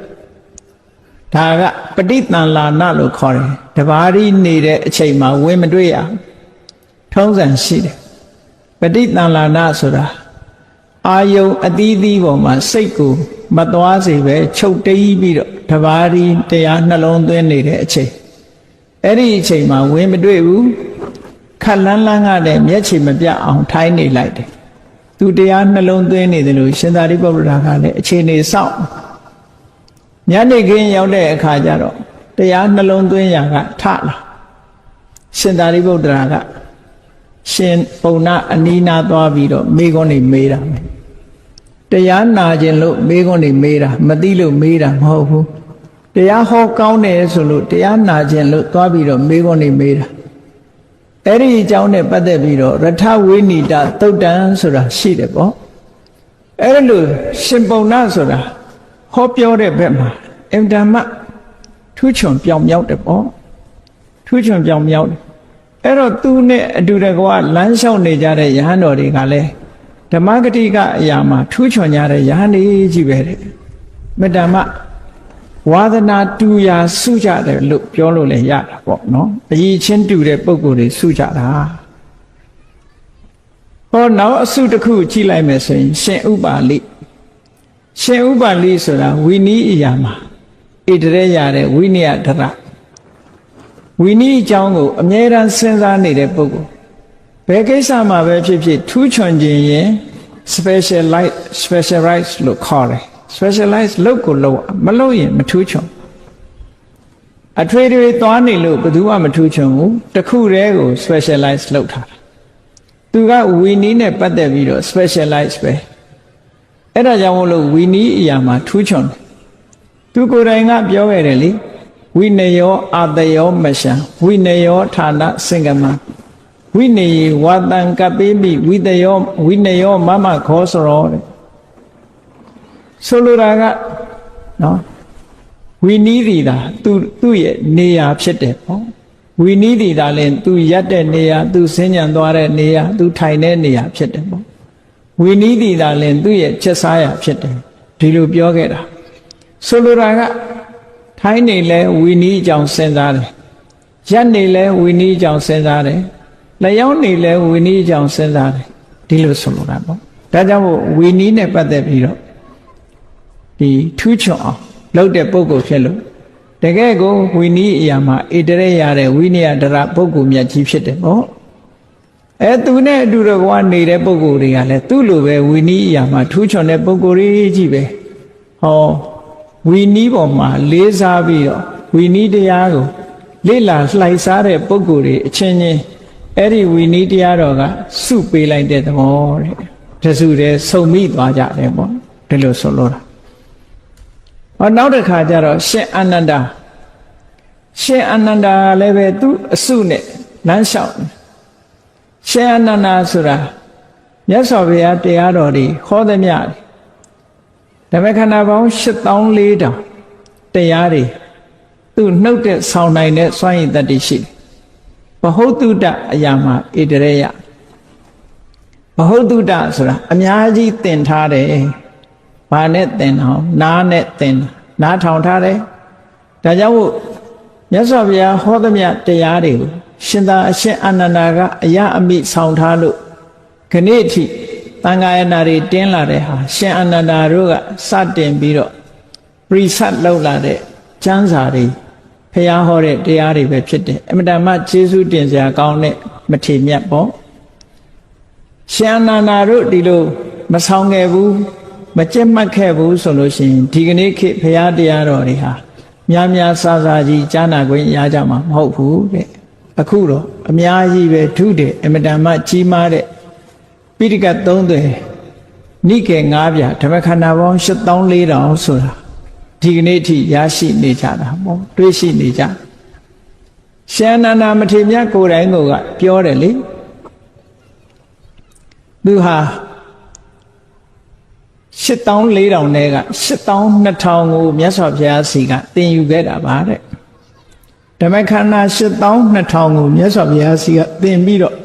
S1: ဒါကပဋိသင်္လာနလို့ခေါ်တယ်တဘာရီနေတဲ့အချိန်မှာဝင်မတွေ့ရထုံးစံရှိတယ်ပဋိသင်္လာနဆိုတာအာယုံအသီးသီးပေါ်မှာစိတ်ကိုမသွားစေပဲချုပ်တိတ်ပြီးတော့တဘာရီတရားနှလုံးသွင်းနေတဲ့အချိန်အဲ့ဒီအချိန်မှာဝင်မတွေ့ဘူးခက်လန်းလန်းကလည်းမျက်ခြေမပြတ်အောင်ထိုင်းနေလိုက်တယ်သူတရားနှလုံးသွင်းနေတယ်လို့ရှင်သာရိပုတ္တရာကလည်းအခြေအနေစောင့်ညနေခင်းရောက်တဲ့အခါကျတော့တရားနှလုံးသွင်းရာကထလာရှင်သာရိပုတ္တရာကရှင်ပုံနာအနီးနားသွားပြီးတော့မေးခွန်းတွေမေးတာပဲတရားနာခြင်းလို့မေးခွန်းတွေမေးတာမသိလို့မေးတာမဟုတ်ဘူးတရားဟောကောင်းတယ်ဆိုလို့တရားနာခြင်းလို့သွားပြီးတော့မေးခွန်းတွေမေးတာအဲ့ဒီအကြောင်းနဲ့ပတ်သက်ပြီးတော့ရထဝိနိတသုတ်တံဆိုတာရှိတယ်ပေါ့အဲ့ဒါလို့ရှင်ပုံနာဆိုတာဟောပြောတဲ့ဘက်မှာအင်တမထူးချွန်ပြောင်မြောက်တယ်ပေါ့ထူးချွန်ပြောင်မြောက်တယ်အဲ့တော့သူနဲ့အတူတကွာလမ်းလျှောက်နေကြတဲ့ယဟန်တော်တွေကလည်းဓမ္မဂတိကအရာမှာထူးချွန်ကြတဲ့ယဟန်တွေကြီးပဲတဲ့မေတ္တာမဝါဒနာတူရာစုကြတယ်လို့ပြောလို့လည်းရတာပေါ့နော်အရေးချင်းတူတဲ့ပုံကိုယ်တွေစုကြတာဟောနောက်အစုတစ်ခုကြည့်လိုက်မယ်ဆိုရင်ရှင်ဥပါလိရှင်ဥပါလိဆိုတာဝိနည်းအရာမှာဣတရေရတဲ့ဝိနည်းဒရဝိနည်းအကြောင်းကိုအမြဲတမ်းစဉ်းစားနေတဲ့ပုဂ္ဂိုလ်ဘယ်ကိစ္စမှာပဲဖြစ်ဖြစ်ထူးချွန်ခြင်းရင် specialize လို့ခေါ်တယ် specialize လုပ်ကိုလုပ်မလုပ်ရင်မထူးချွန်အထွေထွေသွားနေလို့ဘယ်သူမှမထူးချွန်ဘူးတခုတည်းကို specialize လုပ်ထားတာသူကဝီနီးနဲ့ပတ်သက်ပြီးတော့ specialize ပဲအဲ့ဒါကြောင့်မို့လို့ဝီနီးအရာမှာထူးချွန်တယ်သူကိုယ်တိုင်ကပြောခဲ့တယ်လေဝိနယောအာတယောမရှံဝိနယောဌာနစင်္ကမဝိနေဝါတံကပိမိဝိတယောဝိနယောမမခောစရောတဲ့ဆိုလိုတာကနော်ဝီနီးဒီတာသူ့ရဲ့နေရာဖြစ်တယ်ပေါ့ဝီနီးဒီတာလည်းသူရက်တဲ့နေရာသူစဉ္ညံသွားတဲ့နေရာသူထိုင်တဲ့နေရာဖြစ်တယ်ပေါ့ဝီနီးဒီတာလည်းသူ့ရဲ့ချက်စားရာဖြစ်တယ်ဒီလိုပြောခဲ့တာဆိုလိုတာကထိုင်နေလဲဝီနီးအကြောင်းစဉ်းစားတယ်ရက်နေလဲဝီနီးအကြောင်းစဉ်းစားတယ်လျှောင်းနေလဲဝီနီးအကြောင်းစဉ်းစားတယ်ဒီလိုဆိုလိုတာပေါ့ဒါကြောင့်မို့ဝီနီးနဲ့ပတ်သက်ပြီးတော့ဒီထူးချွန်အောင်လုပ်တဲ့ပုဂ္ဂိုလ်ဖြစ်လို့တကယ်ကိုဝီနီးအရာမှာဣတရေရတဲ့ဝိနည်းဒရပုဂ္ဂိုလ်မြတ်ကြီးဖြစ်တယ်ပေါ့သူနဲ့အတူတကွာနေတဲ့ပုဂ္ဂိုလ်တွေကလည်းသူ့လိုပဲဝီနီးအရာမှာထူးချွန်တဲ့ပုဂ္ဂိုလ်ကြီးပဲဟောဝီနီးပေါ်မှာလေးစားပြီးတော့ ဝီနီးတရားကိုလေ့လာလှိုက်စားတဲ့ပုဂ္ဂိုလ်တွေအချင်းချင်းအဲ့ဒီဝီနီးတရားတော်ကစုပေးလိုက်တဲ့သဘောတဲ့တစုတည်းစုံမိသွားကြတယ်ပေါ့ဒီလိုဆိုလို့တာဟောနောက်တစ်ခါကျတော့ရှင်အာနန္ဒာလည်းပဲသူအစုနဲ့လမ်းလျှောက်ရှင်အာနန္ဒာဆိုတာမြတ်စွာဘုရားတရားတော်တွေဟောသမျှဓမ္မခန္ဓာပေါင်း8400တရားတွေသူနှုတ်တဲ့ဆောင်နိုင်တဲ့စွမ်းရည်တတ္တိရှိတယ်ဘဟုတုတအရာမှာဣတရေယဘဟုတုတဆိုတာအများကြီးသင်ထားတယ်ဘာနဲ့သင်အောင်နားနဲ့သင်နားထောင်ထားတယ်ဒါကြောင့်မို့မြတ်စွာဘုရားဟောသမျှတရားတွေကိုရှင်သာအရှင်အာနန္ဒာကအယအမိဆောင်ထားလို့ခဏိအထိသံဃာယနာတွေတင်းလာတဲ့ဟာရှင်အာနန္ဒာတို့ကစတင်ပြီးတော့ပရိသတ်လောက်လာတဲ့ကျမ်းစာတွေဖျားဟောတဲ့တရားတွေပဲဖြစ်တယ်အမတန်မှကျေးဇူးတင်စရာကောင်းတဲ့မထေမြတ်ပေါ့ရှင်အာနန္ဒာတို့ဒီလိုမဆောင်ခဲ့ဘူးမကြက်မှတ်ခဲ့ဘူးဆိုလို့ရှိရင်ဒီကနေ့ခေတ်ဖျားတရားတော်တွေဟာများများဆာဆာကြီးကြားနာခွင့်ရကြမှာမဟုတ်ဘူးတဲ့အခုတော့အများကြီးပဲထုတယ်အမတန်မှကြီးမားတဲ့ပိဋကတ်3 သွယ်နိကေ9 ပြာဓမ္မခန္ဓာပေါင်း8400ဆိုတာဒီကနေ့အထိရရှိနေကြတာပေါ့တွေ့ရှိနေကြရှင်အာနန္ဒာမထေရမြတ်ကိုယ်တိုင်ကပြောတယ်လေသူဟာ8400နဲ့က82,000ကိုမြတ်စွာဘုရားစီကသင်ယူခဲ့တာပါတဲ့ဓမ္မခန္ဓာ82,000ကိုမြတ်စွာဘုရားစီကသင်ပြီးတော့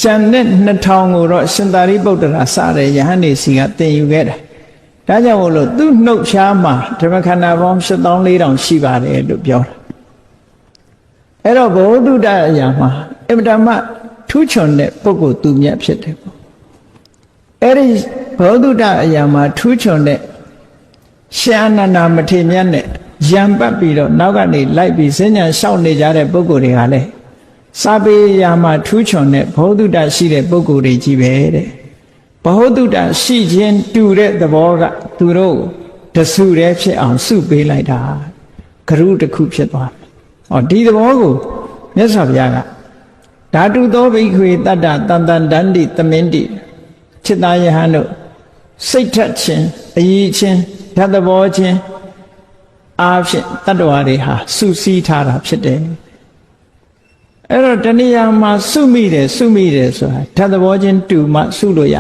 S1: ကျန်တဲ့2000ကိုတော့ရှင်သာရိပုတ္တရာစတဲ့ယဟန်နေစီကသင်ယူခဲ့တာဒါကြောင့်မို့လို့သူ့နှုတ်ရှားမှာဓမ္မခန္ဓာပေါင်း84,000ရှိပါတယ်လို့ပြောတာအဲ့တော့ဘုဒ္ဓတအရာမှာအမတမထူးချွန်တဲ့ပုဂ္ဂိုလ်သူမြတ်ဖြစ်တယ်ပေါ့အဲ့ဒီဘုဒ္ဓတအရာမှာထူးချွန်တဲ့ရှင်အာနန္ဒာမထေရမြတ်နဲ့ရံပတ်ပြီးတော့နောက်ကနေလိုက်ပြီးစဉ္ညာလျှောက်နေကြတဲ့ပုဂ္ဂိုလ်တွေကလည်းစာပေရာမှာထူးချွန်တဲ့ဘုဒ္ဓတရှိတဲ့ပုဂ္ဂိုလ်တွေကြီးပဲတဲ့ဘဟုတုတရှိခြင်းတူတဲ့သဘောကသူတို့တဆူတည်းဖြစ်အောင်စုပေးလိုက်တာဂရုတစ်ခုဖြစ်သွားတယ်။ဟောဒီသဘောကိုမြတ်စွာဘုရားကဓာတုသောဘိက္ခွေတတ္တတန်တန်တန္တိသမင်တိจิตသားယဟန်တို့စိတ်ထက်ခြင်းအယီခြင်းဓာတ်သဘောခြင်းအားဖြင့်တတ္တဝါတွေဟာစုစည်းထားတာဖြစ်တယ်။အဲ့တော့တဏှာမှာစုမိတယ်ဆိုတာဓာတ်သဘောချင်းတူမှစုလို့ရ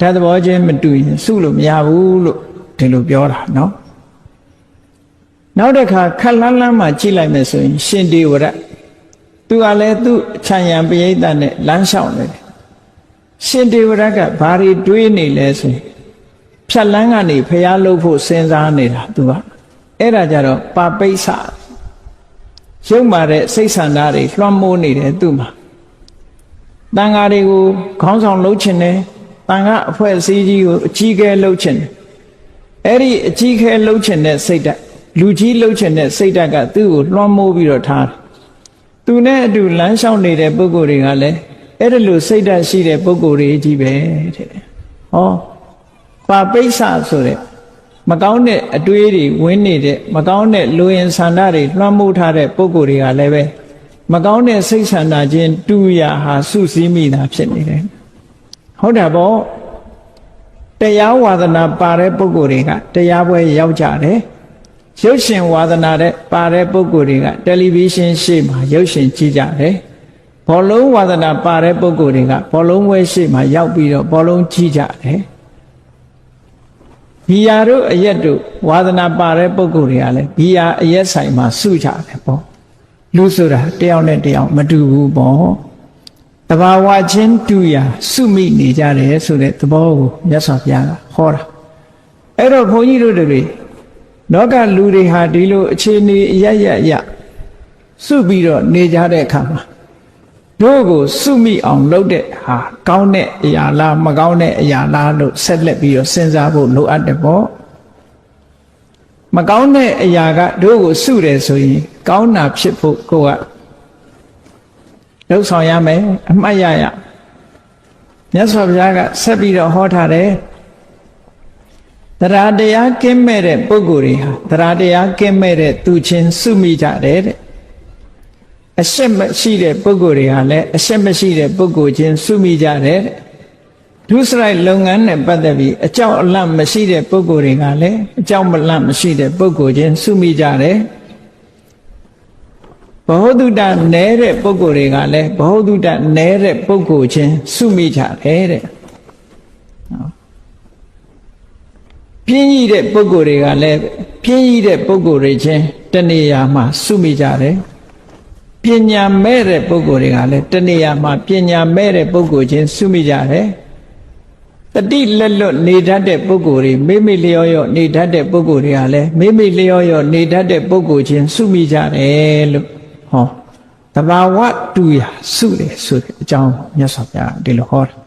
S1: ဓာတ်သဘောချင်းမတူရင်စုလို့မရဘူးလို့ဒီလိုပြောတာနော်နောက်တစ်ခါခက်လန်းလန်းမှကြည့်လိုက်မယ်ဆိုရင်ရှင်ဒေဝရသူကလည်းသူ့ခြံရံပရိသတ်နဲ့လမ်းလျှောက်နေတယ်ရှင်ဒေဝရကဘာတွေတွေးနေလဲဆိုရင်ဖြတ်လန်းကနေဖျားလို့ဖို့စဉ်းစားနေတာသူကအဲ့ဒါကြတော့ပါပိဿရုပ်မာတဲ့စိတ်ဆန္ဒတွေလွှမ်းမိုးနေတယ်သူ့မှာတန်ဃာတွေကိုခေါင်းဆောင်လုပ်ချင်တယ်တန်ခါအဖွဲ့အစည်းကြီးကိုအကြီးအကဲလှုပ်ချင်တယ်အဲ့ဒီအကြီးအကဲလှုပ်ချင်တဲ့စိတ်ဓာတ်လူကြီးလှုပ်ချင်တဲ့စိတ်ဓာတ်ကသူ့ကိုလွှမ်းမိုးပြီးတော့ထားတယ်သူနဲ့အတူလမ်းလျှောက်နေတဲ့ပုဂ္ဂိုလ်တွေကလည်းအဲ့ဒီလိုစိတ်ဓာတ်ရှိတဲ့ပုဂ္ဂိုလ်တွေကြီးပဲတဲ့ဟောပါပိဿဆိုတဲ့မကောင်းတဲ့အတွေးတွေဝင်နေတဲ့မကောင်းတဲ့လူရင်ဆန္ဒတွေလွှမ်းမိုးထားတဲ့ပုဂ္ဂိုလ်တွေကလည်းပဲမကောင်းတဲ့စိတ်ဆန္ဒချင်းတူရာဟာစုစည်းမိတာဖြစ်နေတယ်ဟုတ်တာပေါ့တရားဝါဒနာပါတဲ့ပုဂ္ဂိုလ်တွေကတရားပွဲရောက်ကြတယ်ရုပ်ရှင်ဝါဒနာတဲ့ပါတဲ့ပုဂ္ဂိုလ်တွေကတယ်လီဗီရှင်းရှေ့မှာရုပ်ရှင်ကြည့်ကြတယ်ဘောလုံးဝါဒနာပါတဲ့ပုဂ္ဂိုလ်တွေကဘောလုံးပွဲရှေ့မှာရောက်ပြီးတော့ဘောလုံးကြည့်ကြတယ်ဘီယာတို့အရက်တို့ဝါဒနာပါတဲ့ပုဂ္ဂိုလ်တွေကလည်းဘီယာအရက်ဆိုင်မှာစုကြတယ်ပေါ့လူဆိုတာတယောက်နဲ့တယောက်မတူဘူးပေါ့တဘာဝချင်းတူရာစုမိနေကြတယ်ဆိုတဲ့သဘောကိုမြတ်စွာဘုရားကဟောတာအဲ့တော့ဘုန်းကြီးတို့တွေလောကလူတွေဟာဒီလိုအခြေအနေအရစုပြီးတော့နေကြတဲ့အခါမှာတို့ကိုစုမိအောင်လုပ်တဲ့ဟာကောင်းတဲ့အရာလားမကောင်းတဲ့အရာလားလို့ဆက်လက်ပြီးတော့စဉ်းစားဖို့လိုအပ်တယ်ပေါ့မကောင်းတဲ့အရာကတို့ကိုစုတယ်ဆိုရင်ကောင်းတာဖြစ်ဖို့ကိုကလှုပ်ဆောင်ရမယ်အမှတ်ရမြတ်စွာဘုရားကဆက်ပြီးတော့ဟောထားတယ် တရားတရားကင်းမဲ့တဲ့ပုဂ္ဂိုလ်တွေဟာတရားတရားကင်းမဲ့တဲ့သူချင်းစုမိကြတယ်တဲ့အရှက်မရှိတဲ့ပုဂ္ဂိုလ်တွေဟာလည်းအရှက်မရှိတဲ့ပုဂ္ဂိုလ်ချင်းစုမိကြတယ်တဲ့ဒုစရိုက်လုပ်ငန်းနဲ့ပတ်သက်ပြီးအကြောက်အလန့်မရှိတဲ့ပုဂ္ဂိုလ်တွေကလည်းအကြောက်မလန့်မရှိတဲ့ပုဂ္ဂိုလ်ချင်းစုမိကြတယ်ဘဟုတုတနဲတဲ့ပုဂ္ဂိုလ်တွေကလည်းဘဟုတုတနဲတဲ့ပုဂ္ဂိုလ်ချင်းစုမိကြတယ်တဲ့ပြင်းကြီးတဲ့ပုဂ္ဂိုလ်တွေကလည်းပြင်းကြီးတဲ့ပုဂ္ဂိုလ်တွေချင်းတဏှာမှာစုမိကြတယ်ပညာမဲ့တဲ့ပုဂ္ဂိုလ်တွေကလည်းတဏှာမှာပညာမဲ့တဲ့ပုဂ္ဂိုလ်ချင်းစုမိကြတယ်တတိလက်လွတ်နေတတ်တဲ့ပုဂ္ဂိုလ်တွေမိမိလျော်ရော့နေတတ်တဲ့ပုဂ္ဂိုလ်တွေကလည်းမိမိလျော်ရော့နေတတ်တဲ့ပုဂ္ဂိုလ်ချင်းစုမိကြတယ်လို့ဟောတဘာဝတူရာစုတယ်ဆိုတဲ့အကြောင်းမြတ်စွာဘုရားဒီလိုဟောတာ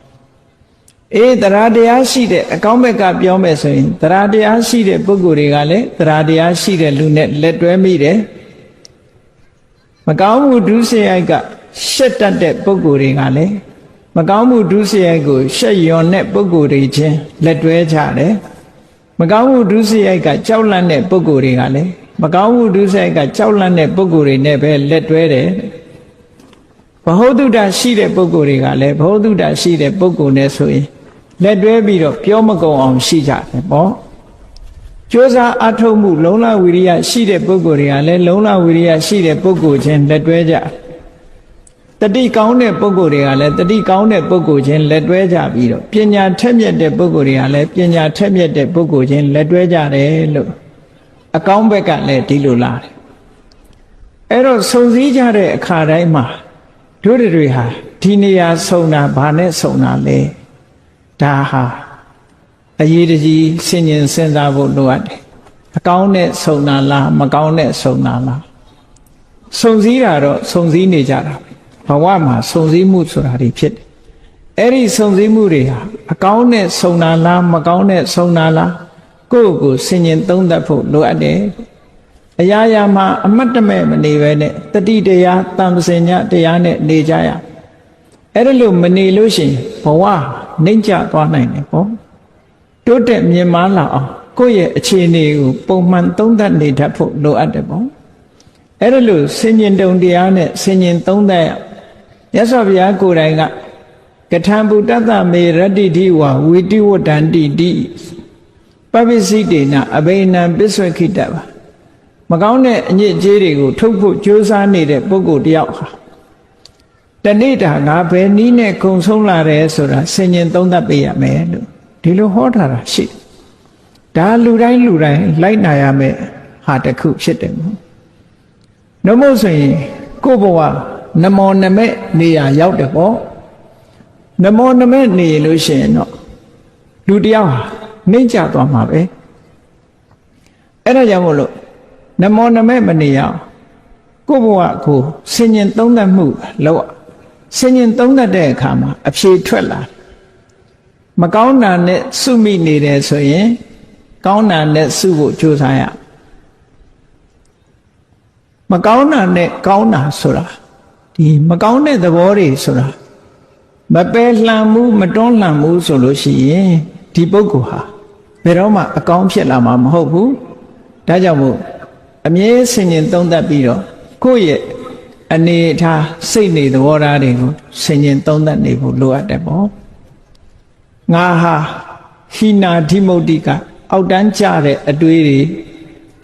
S1: တရားတရားရှိတဲ့အကောင်းဘက်ကပြောမယ်ဆိုရင်တရားတရားရှိတဲ့ပုဂ္ဂိုလ်တွေကလည်းတရားတရားရှိတဲ့လူနဲ့လက်တွဲမိတယ်မကောင်းမှုဒုစရိုက်ကရှက်တတ်တဲ့ပုဂ္ဂိုလ်တွေကလည်းမကောင်းမှုဒုစရိုက်ကိုရှက်ယွန်တဲ့ပုဂ္ဂိုလ်တွေချင်းလက်တွဲကြတယ်မကောင်းမှုဒုစရိုက်ကကြောက်လန့်တဲ့ပုဂ္ဂိုလ်တွေကလည်းမကောင်းမှုဒုစရိုက်ကကြောက်လန့်တဲ့ပုဂ္ဂိုလ်တွေနဲ့ပဲလက်တွဲတယ်ဘဟုတုတရှိတဲ့ပုဂ္ဂိုလ်တွေကလည်းဘဟုတုတရှိတဲ့ပုဂ္ဂိုလ်နဲ့ဆိုရင်လက်တွဲပြီးတော့ပြောမကုန်အောင်ရှိကြတယ်ပေါ့ကြိုးစားအထုတ်မှုလုံလဝိရိယရှိတဲ့ပုဂ္ဂိုလ်တွေကလည်းလုံလဝိရိယရှိတဲ့ပုဂ္ဂိုလ်ချင်းလက်တွဲကြတတိကောင်းတဲ့ပုဂ္ဂိုလ်တွေကလည်းတတိကောင်းတဲ့ပုဂ္ဂိုလ်ချင်းလက်တွဲကြပြီးတော့ပညာထက်မြက်တဲ့ပုဂ္ဂိုလ်တွေကလည်းပညာထက်မြက်တဲ့ပုဂ္ဂိုလ်ချင်းလက်တွဲကြတယ်လို့အကောင်းဘက်ကလည်းဒီလိုလာတယ်အဲ့တော့စုံစည်းကြတဲ့အခါတိုင်းမှာတို့တွေဟာဒီနေရာဆုံတာဘာနဲ့ဆုံတာလဲဒါဟာအရေးတကြီးစဉ်းကျင်စဉ်းစားဖို့လိုအပ်တယ်အကောင်းနဲ့ဆုံတာလားမကောင်းနဲ့ဆုံတာလားစုံစည်းတာတော့စုံစည်းနေကြတာဘဝမှာစုံစည်းမှုဆိုတာတွေဖြစ်တယ်အဲ့ဒီစုံစည်းမှုတွေဟာအကောင်းနဲ့ဆုံတာလားမကောင်းနဲ့ဆုံတာလားကိုယ့်ကိုစဉ်းကျင်သုံးသပ်ဖို့လိုအပ်တယ်အရာရာမှာအမတ်တမဲ့မနေပဲနဲ့တတိတရားတန်ပစင်ညတရားနဲ့နေကြရအဲ့ဒါလို့မနေလို့ရှိရင်ဘဝနှိမ့်ကျသွားနိုင်တယ်ပေါ့တိုးတက်မြင်မာလာအောင်ကိုယ့်ရဲ့အခြေအနေကိုပုံမှန်သုံးသပ်နေတတ်ဖို့လိုအပ်တယ်ပေါ့အဲ့ဒါလို့ဆင်ញင်တုံတရားနဲ့ဆင်ញင်သုံးသပ်ရမြတ်စွာဘုရားကိုယ်တိုင်ကကထံဗုဒ္ဓတမေရတ္တိတိဝဝိတိဝတ္တန္တိတိပပ္ပစိတေနအဘိနံပစ္ဆွခိတပါမကောင်းတဲ့အညစ်အကြေးတွေကိုထုတ်ဖို့ကြိုးစားနေတဲ့ပုဂ္ဂိုလ်တယောက်ဟာတနေ့တာငါဘယ်နည်းနဲ့ခုံဆုံးလာတယ်ဆိုတာဆင်ញင်သုံးသပ်ပေးရမယ်လို့ဒီလိုဟောထားတာရှိဒါလူတိုင်းလိုက်နာရမယ်ဟာတစ်ခုဖြစ်တယ်မို့နှမို့ဆိုရင်ကိုယ့်ဘဝနမောနမဲ့နေရာရောက်တယ်ပေါ့နမောနမဲ့နေလို့ရှိရင်တော့လူတယောက်ဟာနှိမ့်ကျသွားမှာပဲအဲ့ဒါကြောင့်မို့လို့နမောနမဲ့မနေရအောင်ကိုယ့်ဘဝကိုဆင်ញင်သုံးသပ်မှုလောက်ဆင်ញင်သုံးသပ်တဲ့အခါမှာအဖြေထွက်လာမကောင်းတာနဲ့စုမိနေတယ်ဆိုရင်ကောင်းတာနဲ့စုဖို့ကြိုးစားရမကောင်းတာနဲ့ကောင်းတာဆိုတာဒီမကောင်းတဲ့သဘောတွေဆိုတာမပယ်လှန်မှုမတွန်းလှန်မှုဆိုလို့ရှိရင်ဒီပုဂ္ဂိုလ်ဟာဘယ်တော့မှအကောင်းဖြစ်လာမှာမဟုတ်ဘူးဒါကြောင့်မို့အမြဲဆင်ញင်သုံးသပ်ပြီးတော့ကိုယ့်ရဲ့အနေထားစိတ်နေသဘောထားတွေကိုဆင်ញင်သုံးသပ်နေဖို့လိုအပ်တယ်ပေါ့ငါဟာဟိနာဓိမုတ်တိကအောက်တန်းကြတဲ့အတွေးတွေ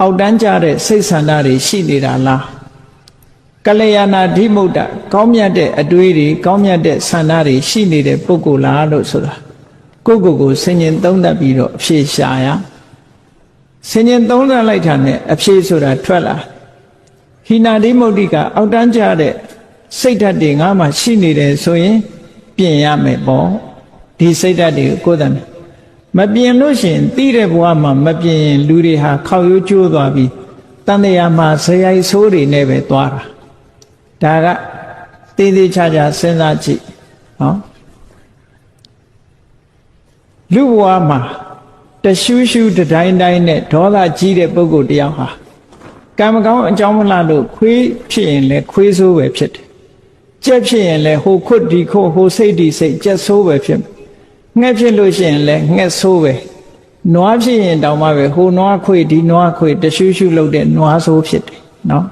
S1: အောက်တန်းကြတဲ့စိတ်ဆန္ဒတွေရှိနေတာလားကလျာဏဓိမုတ်တကောင်းမြတ်တဲ့အတွေးတွေကောင်းမြတ်တဲ့ဆန္ဒတွေရှိနေတဲ့ပုဂ္ဂိုလ်လားလို့ဆိုတာကိုယ့်ကိုယ်ဆင်ញင်သုံးသပ်ပြီးတော့အဖြေရှာရဆင်ញင်သုံးသပ်လိုက်တာနဲ့အဖြေဆိုတာထွက်လာဟိနာဓိမုတ်တိကအောက်တန်းကြတဲ့စိတ်ဓာတ်တွေငါမှရှိနေတယ်ဆိုရင်ပြင်ရမယ်ပေါ့ဒီစိတ်ဓာတ်တွေကိုကိုယ်တိုင်မပြင်လို့ရှိရင်သိတဲ့ဘဝမှာမပြင်ရင်လူတွေဟာခောက်ရိုးကျိုးသွားပြီးတန်တရားမှာဇယိုက်ဆိုးတွေနဲ့ပဲသွားတာဒါကသေးသေးချာချာစဉ်းစားကြည့်နော်လူဘဝမှာတရှူးရှူးတတိုင်းတိုင်းနဲ့ဒေါသကြီးတဲ့ပုဂ္ဂိုလ်တယောက်ဟာကံမကောင်းအကြောင်းမလှလို့ခွေးဖြစ်ရင်လည်းခွေးဆိုးပဲဖြစ်တယ်ကြက်ဖြစ်ရင်လည်းဟိုခွတ်ဒီခုတ်ဟိုစိတ်ဒီစိတ်ကြက်ဆိုးပဲဖြစ်ငှက်ဖြစ်လို့ရှိရင်လည်းငှက်ဆိုးပဲ နွားဖြစ်ရင်တောင်မှပဲဟိုနွားခွေဒီနွားခွေတရှုရှုလုပ်တဲ့နွားဆိုးဖြစ်တယ်နော်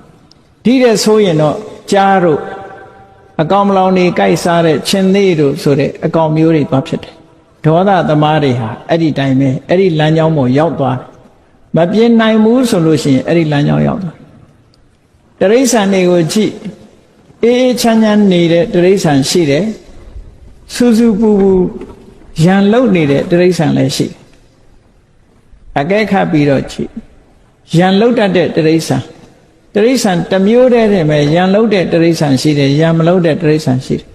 S1: ဒီတဲ့ဆိုရင်တော့ကြားတို့အကောင်မလောင်နေကြိုက်စားတဲ့ချင်းသေးတို့ဆိုတဲ့အကောင်မျိုးတွေသွားဖြစ်တယ်ဒေါသသမားတွေဟာအဲ့ဒီတိုင်းပဲအဲ့ဒီလမ်းကြောင်းပေါ်ရောက်သွားတယ်မပြင်းနိုင်ဘူးဆိုလို့ရှိရင်အဲ့ဒီလမ်းကြောင်းရောက်သွားတရိษံတွေကိုကြည့်အေးအေးချမ်းချမ်းနေတဲ့တရိษံရှိတယ်စူးစူးပူပူရန်လုံနေတဲ့တရိษံလည်းရှိတယ်အကဲခတ်ပြီးတော့ကြည့်ရန်လုံတတ်တဲ့တရိษံတစ်မျိုးတည်းတည်းပဲရန်လုံတဲ့တရိษံရှိတယ်ရန်မလုံတဲ့တရိษံရှိတယ်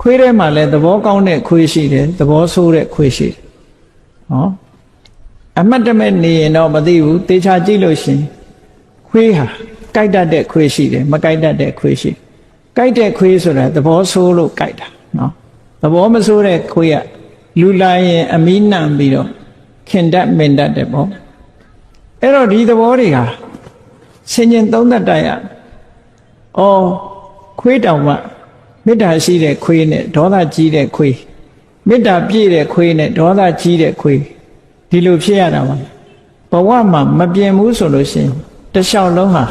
S1: ခွေးထဲမှာလည်းသဘောကောင်းတဲ့ခွေးရှိတယ်သဘောဆိုးတဲ့ခွေးရှိတယ်ဟောအမှတ်တမဲ့နေရင်တော့မသိဘူးတေချာကြည့်လို့ရှင်ခွေးဟာကြိုက်တတ်တဲ့ခွေးရှိတယ်မကြိုက်တတ်တဲ့ခွေးရှိကြိုက်တဲ့ခွေးဆိုတာသဘောဆိုးလို့ကြိုက်တာနော်သဘောမဆိုးတဲ့ခွေးကလူလာရင်အမီးနှံပြီးတော့ခင်တတ်မင်တတ်တယ်ပေါ့အဲ့တော့ဒီသဘောတွေဟာဆင်ញင်သုံးသပ်တတ်ရအော်ခွေးတောင်မှမေတ္တာရှိတဲ့ခွေးနဲ့ဒေါသကြီးတဲ့ခွေးမေတ္တာပြည့်တဲ့ခွေးနဲ့ဒေါသကြီးတဲ့ခွေးဒီလိုဖြစ်ရတာပါဘဝမှာမပြင်းဘူးဆိုလို့ရှိရင်တလျှောက်လုံးဟာ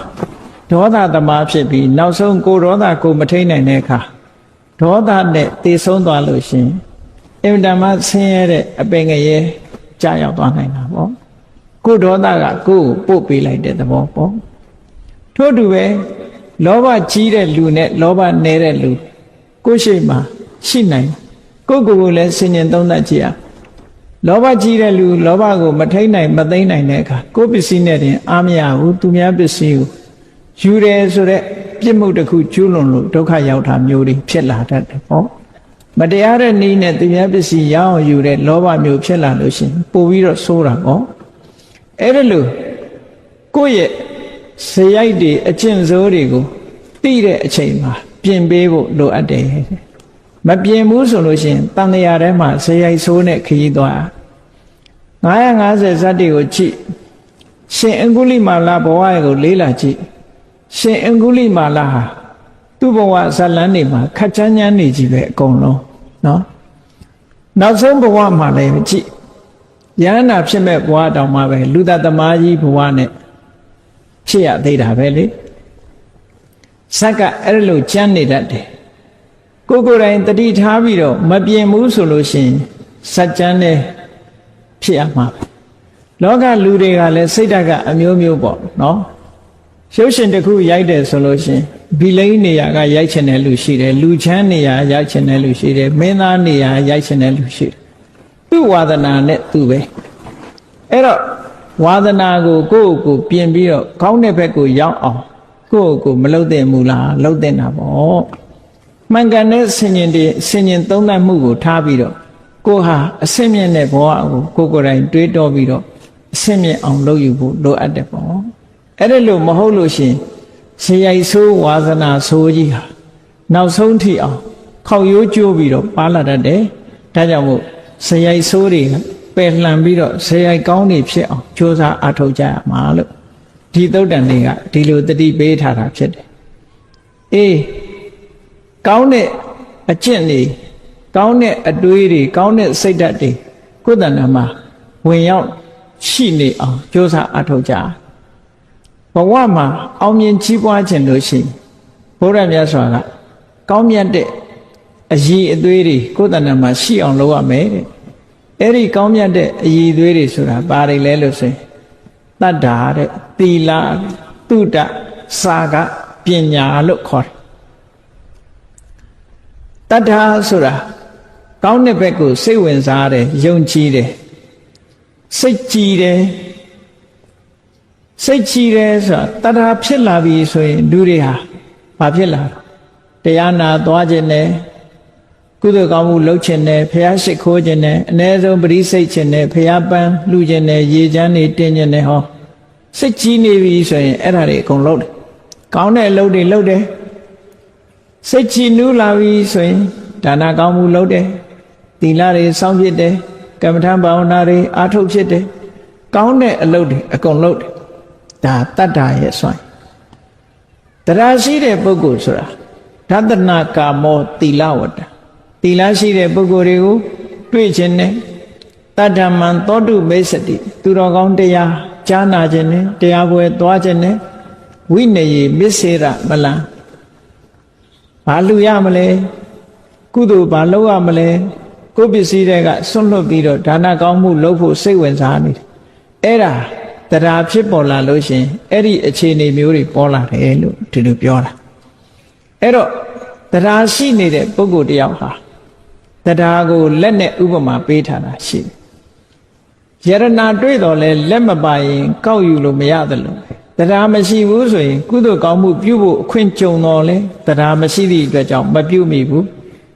S1: ဒေါသသမားဖြစ်ပြီးနောက်ဆုံးကိုဒေါသကိုမထိန်နိုင်တဲ့အခါဒေါသနဲ့တည်ဆုံးသွားလို့ရှိရင်အင်တမဆင်းရဲတဲ့အပင်ငရဲကြာရောက်သွားနိုင်တာပေါ့ကိုဒေါသကကိုယ်ကိုပို့ပေးလိုက်တဲ့သဘောပေါ့ထို့တူပဲလောဘကြီးတဲ့လူနဲ့လောဘနည်းတဲ့လူကိုယ်ရှိမှရှိနိုင်ကိုယ့်ကိုယ်ကိုလည်းဆင်ញင်သုံးသပ်ကြည့်ရလောဘကြီးတဲ့လူလောဘကိုမထိန်နိုင်မသိမ့်နိုင်တဲ့အခါကိုယ်ပစ္စည်းနဲ့တင်အားမရဘူးသူများပစ္စည်းကိုယူတယ်ဆိုတဲ့ပြစ်မှုတစ်ခုကျူးလွန်လို့ဒုက္ခရောက်တာမျိုးတွေဖြစ်လာတတ်တယ်ပေါ့မတရားတဲ့နည်းနဲ့သူများပစ္စည်းရအောင်ယူတဲ့လောဘမျိုးဖြစ်လာလို့ရှိရင်ပို့ပြီးတော့ဆိုးတာပေါ့အဲ့ဒါလို့ကိုယ့်ရဲ့ဇယိုက်တွေအကျင့်စိုးတွေကိုသိတဲ့အချိန်မှာပြင်ပေးဖို့လိုအပ်တယ်မပြင်ဘူးဆိုလို့ရှိရင်တန်လျာထဲမှာဇယိုက်ဆိုးနဲ့ခရီးသွား950ဇတ်တွေကိုကြည့်ရှင်အင်္ဂုလိမာလဘဝကိုလေးလာကြည့်ရှင်အင်္ဂုလိမာလဟာသူ့ဘဝဇလန်းတွေမှာခက်ချမ်းချမ်းနေကြည့်ပဲအကုန်လုံးနော်နောက်ဆုံးဘဝမှာလည်းကြည့်ယန္နာဖြစ်မဲ့ဘဝတောင်မှပဲလူသားသမားကြီးဘဝနဲ့ဖြစ်ရသေးတာပဲလေဇက်ကအဲ့လိုကြမ်းနေတတ်တယ်ကိုယ်တိုင်တတိထားပြီးတော့မပြင်းဘူးဆိုလို့ရှိရင်ဇက်ကြမ်းနဲ့ဖြစ်ရမှာပဲလောကလူတွေကလည်းစိတ်ဓာတ်ကအမျိုးမျိုးပေါ့နော်ရုပ်ရှင်တစ်ခုရိုက်တယ်ဆိုလို့ရှိရင်ဘီလိန်နေရာကရိုက်ချင်တဲ့လူရှိတယ်လူချမ်းနေရာရိုက်ချင်တဲ့လူရှိတယ်မင်းသားနေရာရိုက်ချင်တဲ့လူရှိတယ်သူ့ဝါဒနာနဲ့သူပဲအဲ့တော့ဝါဒနာကိုကိုယ့်ကိုပြင်ပြီးတော့ကောင်းတဲ့ဘက်ကိုရောက်အောင်ကိုယ့်ကိုမလှုပ်တဲ့မူလားလှုပ်တဲ့တာပေါ့မှန်ကန်တဲ့ဆင်ញင်တွေဆင်ញင်သုံးသပ်မှုကိုထားပြီးတော့ကိုဟာအစင်မြင့်တဲ့ဘဝကိုကိုယ်တိုင်တွေးတောပြီးတော့အစင်မြင့်အောင်လုပ်ယူဖို့လိုအပ်တယ်ပေါ့အဲ့ဒါလို့မဟုတ်လို့ရှင်ဇယိုက်ဆိုးဝါသနာဆိုးကြီးဟာနောက်ဆုံးထိအောင်ခောက်ရိုးကျိုးပြီးတော့ပါလာတတ်တယ်ဒါကြောင့်မို့ဇယိုက်ဆိုးတွေပယ်လှန်ပြီးတော့ဇယိုက်ကောင်းတွေဖြစ်အောင်ကြိုးစားအားထုတ်ကြရမှာလို့ဒီသုတ်တန်တွေကဒီလိုတတိပေးထားတာဖြစ်တယ်အေးကောင်းတဲ့အကျင့်တွေကောင်းတဲ့အတွေးတွေကောင်းတဲ့စိတ်ဓာတ်တွေကိုယ်တဏ္ဍာမှာဝင်ရောက်ရှိနေအောင်ကြိုးစားအားထုတ်ကြဘဝမှာအောင်မြင်ကြီးပွားခြင်းလို့ရှိရင်ဘုရားမြတ်စွာကကောင်းမြတ်တဲ့အရည်အသွေးတွေကိုယ်တဏ္ဍာမှာရှိအောင်လုပ်ရမယ်တဲ့အဲ့ဒီကောင်းမြတ်တဲ့အရည်အသွေးတွေဆိုတာဘာတွေလဲလို့ဆိုရင်တတ္တာတဲ့သီလသုဒ္ဓစာကပညာလို့ခေါ်တယ်တတ္ထာဆိုတာကောင်းတဲ့ဘက်ကိုစိတ်ဝင်စားတယ်ယုံကြည်တယ်စိတ်ကြည်တယ်စိတ်ကြည်တယ်ဆိုတာတတ္ထာဖြစ်လာပြီဆိုရင်လူတွေဟာဘာဖြစ်လာတရားနာသွားခြင်းနဲ့ကုသိုလ်ကောင်းမှုလုပ်ခြင်းနဲ့ဖះရှိခိုးခြင်းနဲ့အ ਨੇ ဆုံးပရိစိတ်ခြင်းနဲ့ဖះပန်းလှူခြင်းနဲ့ရေချမ်းနေတင်းခြင်းနဲ့ဟောစိတ်ကြီးနေပြီဆိုရင်အဲ့ဒါတွေအကုန်လုပ်တယ်ကောင်းတဲ့အလုပ်တွေလုပ်တယ်စိတ်ကြည်နူးလာပြီဆိုရင်ဒါနကောင်းမှုလုပ်တယ်သီလတွေစောင့်ဖြစ်တယ်ကမ္မထဘာဝနာတွေအားထုတ်ဖြစ်တယ်ကောင်းတဲ့အလုပ်တွေအကုန်လုပ်တယ်ဒါတတ္တာရဲ့စွမ်းတရားရှိတဲ့ပုဂ္ဂိုလ်ဆိုတာဓတနာကာမောသီလဝတ္တသီလရှိတဲ့ပုဂ္ဂိုလ်တွေကိုတွေ့ခြင်းနဲ့ တတ္ထမံသောတုမိစ္ဆတိသူတော်ကောင်းတရားကြားနာခြင်းနဲ့တရားပွဲသွားခြင်းနဲ့ဝိနယေမစ္စေရမလံဘာလူရမလဲကုသိုလ်ဘာလုပ်ရမလဲကိုယ်ပစ္စည်းတွေကဆွန့်လွတ်ပြီးတော့ဒါနကောင်းမှုလုပ်ဖို့စိတ်ဝင်စားနေတယ်အဲ့ဒါတရားဖြစ်ပေါ်လာလို့ရှင်အဲ့ဒီအခြေအနေမျိုးတွေပေါ်လာတယ်လို့ဒီလိုပြောတာအဲ့တော့တရားရှိနေတဲ့ပုဂ္ဂိုလ်တယောက်ဟာတရားကိုလက်နဲ့ဥပမာပေးထားတာရှိတယ်ယရနာတွေ့တော်လဲလက်မပါရင်ကောက်ယူလို့မရတယ်လို့တရားမရှိဘူးဆိုရင်ကုသိုလ်ကောင်းမှုပြုဖို့အခွင့်ကြုံတော်လဲတရားမရှိသည့်အတွက်ကြောင့်မပြုမိဘူး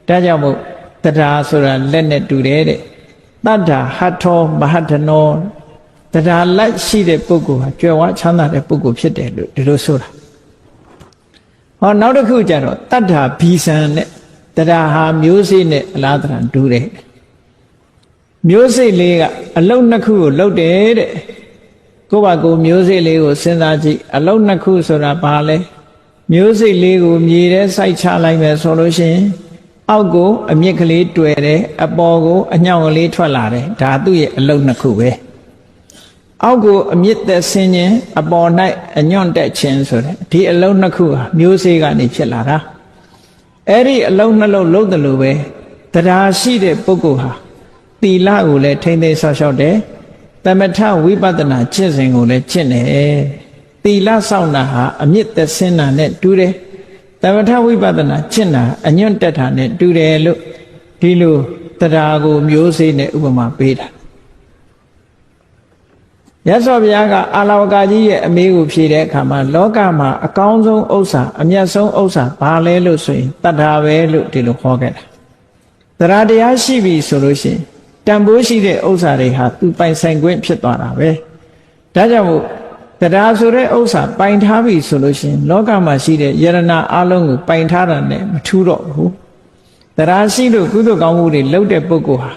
S1: ဒါကြောင့်မို့တရားဆိုတာလက်နဲ့တူတယ်တဲ့တတ္ထာဟတ်ထောမဟတ္ထနောတရားလက်ရှိတဲ့ပုဂ္ဂိုလ်ဟာကြွယ်ဝချမ်းသာတဲ့ပုဂ္ဂိုလ်ဖြစ်တယ်လို့ဒီလိုဆိုတာဟောနောက်တစ်ခုကျတော့တတ္ထာဘီဆံနဲ့တရားဟာမျိုးစေ့နဲ့အလားတူတူတယ်မျိုးစေ့လေးကအလုံးနှစ်ခုကိုလှုပ်တယ်တဲ့ကိုယ့်ဘာကိုမျိုးစေ့လေးကိုစဉ်းစားကြည့်အလုံးနှစ်ခုဆိုတာဘာလဲမျိုးစေ့လေးကိုမြေထဲစိုက်ချလိုက်မယ်ဆိုလို့ရှိရင်အောက်ကိုအမြင့်ကလေးတွေ့တယ်အပေါ်ကိုအညောင်ကလေးထွက်လာတယ်ဒါသူ့ရဲ့အလုံးနှစ်ခုပဲအောက်ကိုအမြင့်သက်ဆင်းခြင်းအပေါ်၌အညွန့်တက်ခြင်းဆိုတဲ့ဒီအလုံးနှစ်ခုဟာမျိုးစေ့ကနေဖြစ်လာတာအဲ့ဒီအလုံးနှလုံးလုံးတယ်လို့ပဲတရားရှိတဲ့ပုဂ္ဂိုလ်ဟာသီလကိုလည်းထိမ့်သိမ်းဆောက်ရှောက်တယ်သမထဝိပဿနာကျင့်စဉ်ကိုလည်းကျင့်တယ်သီလစောင့်တာဟာအမြင့်သက်ဆင်းတာနဲ့တူတယ်သမထဝိပဿနာကျင့်တာအညွန့်တက်တာနဲ့တူတယ်လို့ဒီလိုတရားကိုမျိုးစေ့နဲ့ဥပမာပေးတာရသော်ဘုရားကအာလဝကကြီးရဲ့အမေးကိုဖြေတဲ့အခါမှာလောကမှာအကောင်းဆုံးဥစ္စာအမြတ်ဆုံးဥစ္စာဘာလဲလို့ဆိုရင်တတ္ထာပဲလို့ဒီလိုဟောခဲ့တာတရားတရားရှိပြီဆိုလို့ရှိရင်တန်ဖိုးရှိတဲ့ဥစ္စာတွေဟာသူပိုင်ဆိုင်ခွင့်ဖြစ်သွားတာပဲဒါကြောင့်မို့တရားဆိုတဲ့ဥစ္စာပိုင်ထားပြီဆိုလို့ရှိရင်လောကမှာရှိတဲ့ယရနာအလုံးကိုပိုင်ထားတာနဲ့မထူးတော့ဘူးတရားရှိလို့ကုသိုလ်ကောင်းမှုတွေလုပ်တဲ့ပုဂ္ဂိုလ်ဟာ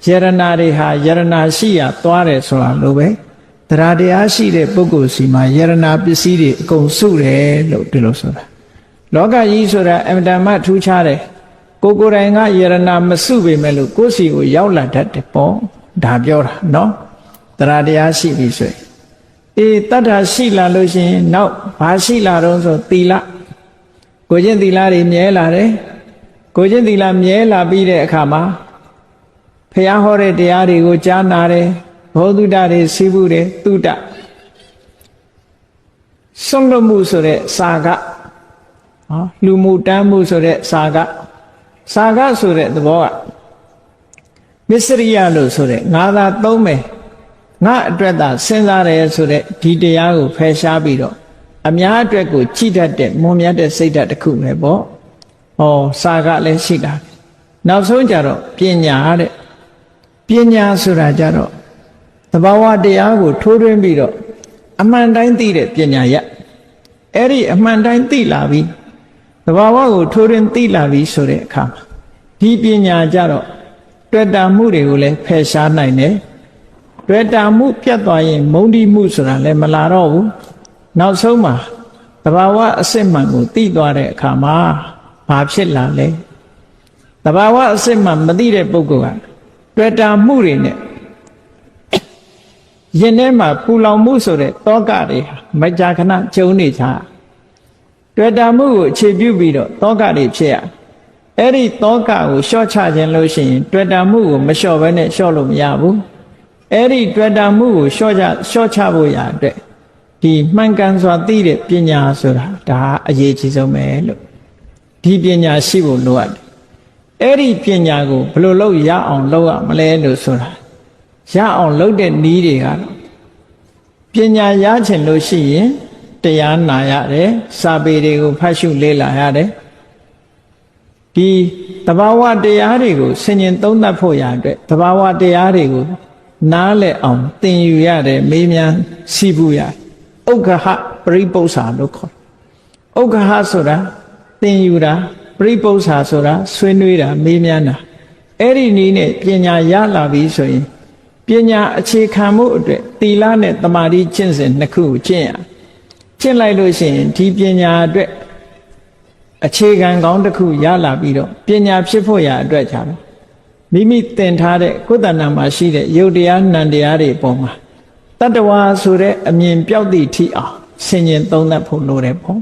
S1: ယရနာတွေဟာယရနာရှိရာသွားတယ်ဆိုတာလို့ပဲတရားတရားရှိတဲ့ပုဂ္ဂိုလ်စီမှာယရနာပစ္စည်းတွေအကုန်စုတယ်လို့ဒီလိုဆိုတာလောကကြီးဆိုတာအမတန်မှထူးခြားတယ်ကိုယ်တိုင်ကယရနာမစုပေမဲ့လို့ကိုယ်စီကိုရောက်လာတတ်တယ်ပေါ့ဒါပြောတာနော်တရားတရားရှိပြီဆိုရင်တတ္ထာရှိလာလို့ရှိရင်နောက်ဘာရှိလာတော့ဆိုသီလကိုချင်းသီလတွေမြဲလာတယ်ကိုချင်းသီလမြဲလာပြီးတဲ့အခါမှာဖះဟောတဲ့တရားတွေကိုကြားနာတယ်ဘောဓုတတွေစီးဘူးတယ်တုတဆုံးလို့မှုဆိုတဲ့စာကလူမှုတမ်းမှုဆိုတဲ့စာကဆိုတဲ့သဘောကမစ္စရိယလို့ဆိုတဲ့ငါသာသုံးမယ်ငါအတွက်သာစဉ်းစားတယ်ဆိုတဲ့ဒီတရားကိုဖယ်ရှားပြီးတော့အများအတွက်ကိုကြည်တတ်တဲ့မွန်မြတ်တဲ့စိတ်ဓာတ်တစ်ခုပဲပေါ့ဟောစာကလည်းရှိတာနောက်ဆုံးကြတော့ပညာတဲ့ပညာဆိုတာကြတော့သဘာဝတရားကိုထိုးထွင်းပြီးတော့အမှန်တိုင်းသိတဲ့ပညာရအဲ့ဒီအမှန်တိုင်းသိလာပြီသဘာဝကိုထိုးထွင်းသိလာပြီဆိုတဲ့အခါမှာဒီပညာကြတော့တွေ့တာမှုတွေကိုလည်းဖယ်ရှားနိုင်တယ်တွေ့တာမှုပြတ်သွားရင်မုန်းတိမှုဆိုတာလည်းမလာတော့ဘူးနောက်ဆုံးမှာသဘာဝအစစ်မှန်ကိုသိသွားတဲ့အခါမှာဘာဖြစ်လာလဲသဘာဝအစစ်မှန်မသိတဲ့ပုဂ္ဂိုလ်ကတွေ့တာမှုတွေနဲ့ရင်ထဲမှာပူလောင်မှုဆိုတဲ့တောကတွေမကြာခဏကျုံနေကြတွေ့တာမှုကိုအခြေပြုပြီးတော့တောကတွေဖြစ်ရအဲ့ဒီတောကကိုလျှော့ချခြင်းလို့ရှိရင်တွေ့တာမှုကိုမလျှော့ဘဲနဲ့လျှော့လို့မရဘူးအဲ့ဒီတွေ့တာမှုကိုလျှော့ချဖို့ရအတွက်ဒီမှန်ကန်စွာသိတဲ့ပညာဆိုတာဒါအရေးကြီးဆုံးပဲလို့ဒီပညာရှိဖို့လိုအပ်တယ်အဲ့ဒီပညာကိုဘယ်လိုလုပ်ရအောင်လုပ်ရမလဲလို့ဆိုတာရအောင်လုပ်တဲ့နည်းတွေကတော့ပညာရချင်လို့ရှိရင်တရားနာရတယ်စာပေတွေကိုဖတ်ရှုလေ့လာရတယ်ဒီတဘာဝတရားတွေကိုဆင်ញင်သုံးသပ်ဖို့ရအတွက်တဘာဝတရားတွေကိုနားလည်အောင်သင်ယူရတယ်မေးမြန်းစီးပူးရဥက္ခဟပရိပု္ပ္ပာလို့ခေါ်ဥက္ခဟဆိုတာသင်ယူတာပရိပု္ပ္ပာဆိုတာဆွေးနွေးတာမေးမြန်းတာအဲ့ဒီနည်းနဲ့ပညာရလာပြီဆိုရင်ပညာအခြေခံမှုအတွက်သီလနဲ့သမာဓိကျင့်စဉ်နှစ်ခုကိုကျင့်လိုက်လို့ရှိရင်ဒီပညာအတွက်အခြေခံကောင်းတစ်ခုရလာပြီးတော့ပညာဖြစ်ဖို့ရအတွက်ကြတယ် မိမိသင်ထားတဲ့ကိုယ်တဏ္ဍာမှာရှိတဲ့ယုတ်တရားနံတရားတွေပေါ်မှာတတ္တဝါဆိုတဲ့အမြင်ပြောက်သည့်ထိအောင်ဆင်ញင်သုံးသပ်ဖို့လိုတယ်ပေါ့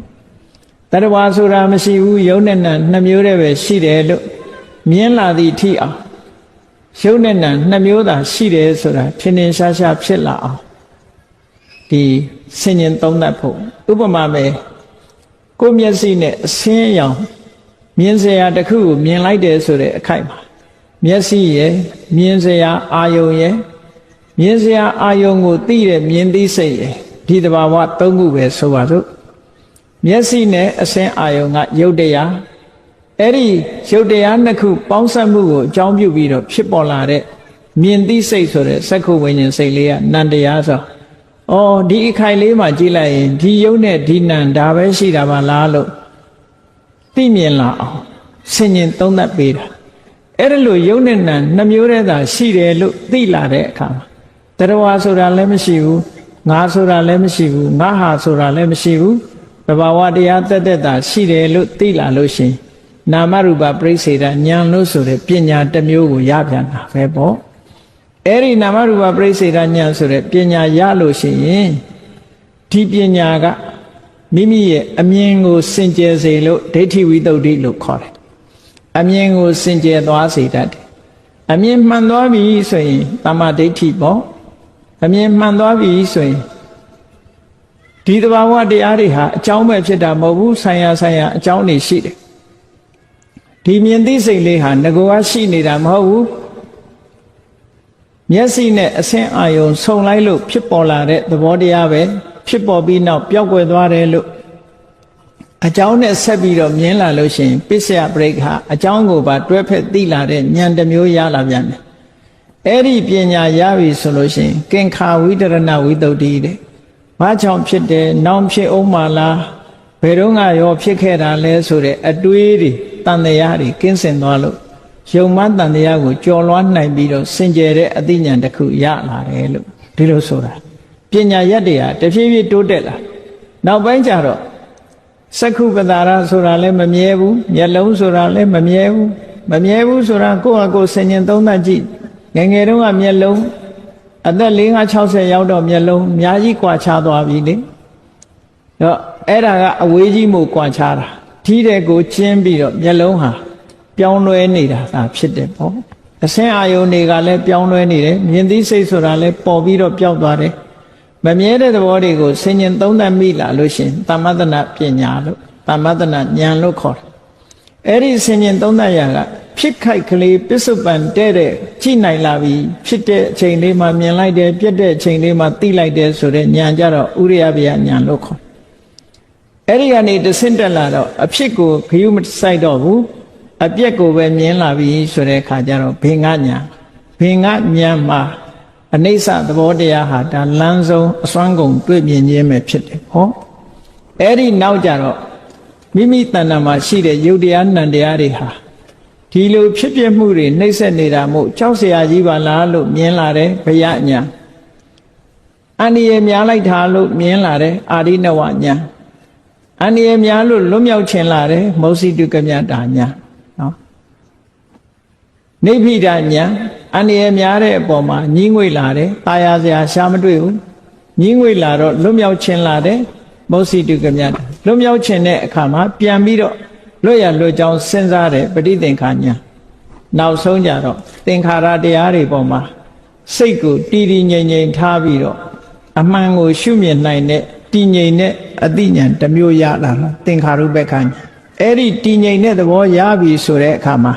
S1: တတ္တဝါဆိုတာမရှိဘူးယုတ်နဲ့နံနှစ်မျိုးတည်းပဲရှိတယ်လို့မြင်လာသည့်ထိအောင်ယုတ်နဲ့နံနှစ်မျိုးသာရှိတယ်ဆိုတာထင်ထင်ရှားရှားဖြစ်လာအောင်ဒီဆင်ញင်သုံးသပ်ဖို့ဥပမာပဲကိုယ်မျက်စိနဲ့အဆင်းရောင်မြင်စရာတစ်ခုကိုမြင်လိုက်တယ်ဆိုတဲ့အခိုက်မှာမျက်စိရဲ့မြင်စရာအာယုံရဲ့မြင်စရာအာယုံကိုသိတဲ့မြင်သိစိတ်ရဲ့ဒီတဘာဝသုံးခုပဲဆိုပါစို့မျက်စိနဲ့အဆင်းအာယုံကယုတ်တရားအဲ့ဒီယုတ်တရားနှစ်ခုပေါင်းစပ်မှုကိုအကြောင်းပြုပြီးတော့ဖြစ်ပေါ်လာတဲ့မြင်သိစိတ်ဆိုတဲ့စက္ခုဝိညာဉ်စိတ်လေးကနံတရားဆိုဒီအခိုက်လေးမှာကြည့်လိုက်ရင်ဒီယုတ်နဲ့ဒီနံဒါပဲရှိတာပါလားလို့သိမြင်လာအောင်ဆင်ញင်သုံးသပ်ပေးတာအဲ့ဒါလို့ယုတ်နဲ့နံနှစ်မျိုးတည်းသာရှိတယ်လို့သိလာတဲ့အခါမှာတရဝါဆိုတာလည်းမရှိဘူးငါဆိုတာလည်းမရှိဘူးငါဟာဆိုတာလည်းမရှိဘူးတဘာဝတရားတက်တက်တာရှိတယ်လို့သိလာလို့ရှိရင်နာမရူပပရိစ္ဆေဒဉာဏ်လို့ဆိုတဲ့ပညာတစ်မျိုးကိုရပြန်တာပဲပေါ့အဲ့ဒီနာမရူပပရိစ္ဆေဒဉာဏ်ဆိုတဲ့ပညာရလို့ရှိရင်ဒီပညာကမိမိရဲ့အမြင်ကိုစင်ကြယ်စေလို့ဒိဋ္ဌိဝိတ္တုလို့ခေါ်တယ်အမြင်ကိုစင်ကြယ်သွားစေတတ်တယ်အမြင်မှန်သွားပြီဆိုရင်တမ္မာဒိဋ္ဌိပေါ့အမြင်မှန်သွားပြီဆိုရင်ဒီသဘာဝတရားတွေဟာအကြောင်းပဲဖြစ်တာမဟုတ်ဘူးဆိုင်ရာအကြောင်းတွေရှိတယ်ဒီမြင်သိစိတ်လေးဟာငကောကရှိနေတာမဟုတ်ဘူးမျက်စိနဲ့အဆင်းအာယုံဆုံလိုက်လို့ဖြစ်ပေါ်လာတဲ့သဘောတရားပဲဖြစ်ပေါ်ပြီးနောက်ပျောက်ကွယ်သွားတယ်လို့အကြောင်းနဲ့ဆက်ပြီးတော့မြင်လာလို့ရှိရင်ပစ္စယပရိက္ခအကြောင်းကိုပါတွဲဖက်သိလာတဲ့ဉာဏ်တစ်မျိုးရလာပြန်တယ်အဲ့ဒီပညာရပြီဆိုလို့ရှိရင်ကင်္ခာဝိတရဏဝိတ္တုတဲ့ဘာကြောင့်ဖြစ်တယ်နောင်ဖြစ်အောင်မလားဘယ်တော့ရောဖြစ်ခဲ့တာလဲဆိုတဲ့အတွေးတွေတန်တရားတွေကင်းစင်သွားလို့ယုံမှန်တန်တရားကိုကြော်လွှမ်းနိုင်ပြီးတော့စင်ကြယ်တဲ့အသိဉာဏ်တစ်ခုရလာတယ်လို့ဒီလိုဆိုတာပညာရက်တွေဟာတဖြည်းဖြည်းတိုးတက်လာနောက်ပိုင်းကျတော့စက္ခုပတာရဆိုတာလည်းမမြဲဘူးမျက်လုံးဆိုတာလည်းမမြဲဘူးဆိုတာကိုယ့်ဟာကိုယ်ဆင်ញင်သုံးသပ်ကြည့်ငယ်ငယ်တုန်းကမျက်လုံးအသက်50-60ရောက်တော့မျက်လုံးအများကြီးကွာခြားသွားပြီလေတော့အဲ့ဒါကအဝေးကြီးမို့ကွာခြားတာထီးတဲ့ကိုကျင်းပြီးတော့မျက်လုံးဟာပြောင်းလဲနေတာသာဖြစ်တယ်ပေါ့အဆင်းအာယုန်တွေကလည်းပြောင်းလဲနေတယ်မြင်သိစိတ်ဆိုတာလည်းပေါ်ပြီးတော့ပျောက်သွားတယ်မမြဲတဲ့သဘောတွေကိုဆင်ញင်သုံးသပ်မိလာလို့ရှင်သမ္မတနာပညာလို့သမ္မတနာဉာဏ်လို့ခေါ်တယ်အဲ့ဒီဆင်ញင်သုံးသပ်ရာကဖြစ်ခိုက်ကလေးပစ္စုပန်တဲ့ကြည့်နိုင်လာပြီဖြစ်တဲ့အချိန်လေးမှာမြင်လိုက်တယ်ပြတ်တဲ့အချိန်လေးမှာသိလိုက်တယ်ဆိုတဲ့ဉာဏ်ကြတော့ဥရိယဗျာဉာဏ်လို့ခေါ်အဲ့ဒီကနေတဆင့်တက်လာတော့အဖြစ်ကိုခရုမဆိုင်တော့ဘူးအပြက်ကိုပဲမြင်လာပြီဆိုတဲ့အခါကျတော့ဘေငါဉာဏ်မှာအနိစ္စသဘောတရားဟာဒါလမ်းဆုံးအစွမ်းကုန်တွေ့မြင်ခြင်းပဲဖြစ်တယ်ဟောအဲ့ဒီနောက်ကြတော့မိမိတဏ္ဍာမှာရှိတဲ့ယုတ်တရားနံတရားတွေဟာဒီလိုဖြစ်ပြမှုတွေနှိမ့်ဆက်နေတာမို့ကြောက်เสียကြီးပါလားလို့မြင်လာတယ်ဘယညာအန္တရာယ်များလိုက်တာလို့မြင်လာတယ်အာရိနဝညာအန္တရာယ်များလို့လွတ်မြောက်ခြင်းလာတယ်မောစီတုကမြတာညာနော်နိဗ္ဗိဒညာအန္တရာယ်များတဲ့အပေါ်မှာညှင်းငွေလာတယ်ตายရစရာရှားမတွေ့ဘူးညှင်းငွေလာတော့လွတ်မြောက်ခြင်းလာတယ်မောစီတုကမြတာလွတ်မြောက်ခြင်းတဲ့အခါမှာပြန်ပြီးတော့လွတ်ရလွတ်ကြောင်းစဉ်းစားတယ်ပဋိသင်္ခာညာနောက်ဆုံးကြတော့သင်္ခါရတရားတွေပေါ်မှာစိတ်ကိုတည်တည်ငြိမ်ငြိမ်ထားပြီးတော့အမှန်ကိုရှုမြင်နိုင်တဲ့တည်ငြိမ်တဲ့အသိဉာဏ်တစ်မျိုးရလာတာသင်္ခါရုပ္ပခာညာအဲ့ဒီတည်ငြိမ်တဲ့သဘောရပြီဆိုတဲ့အခါမှာ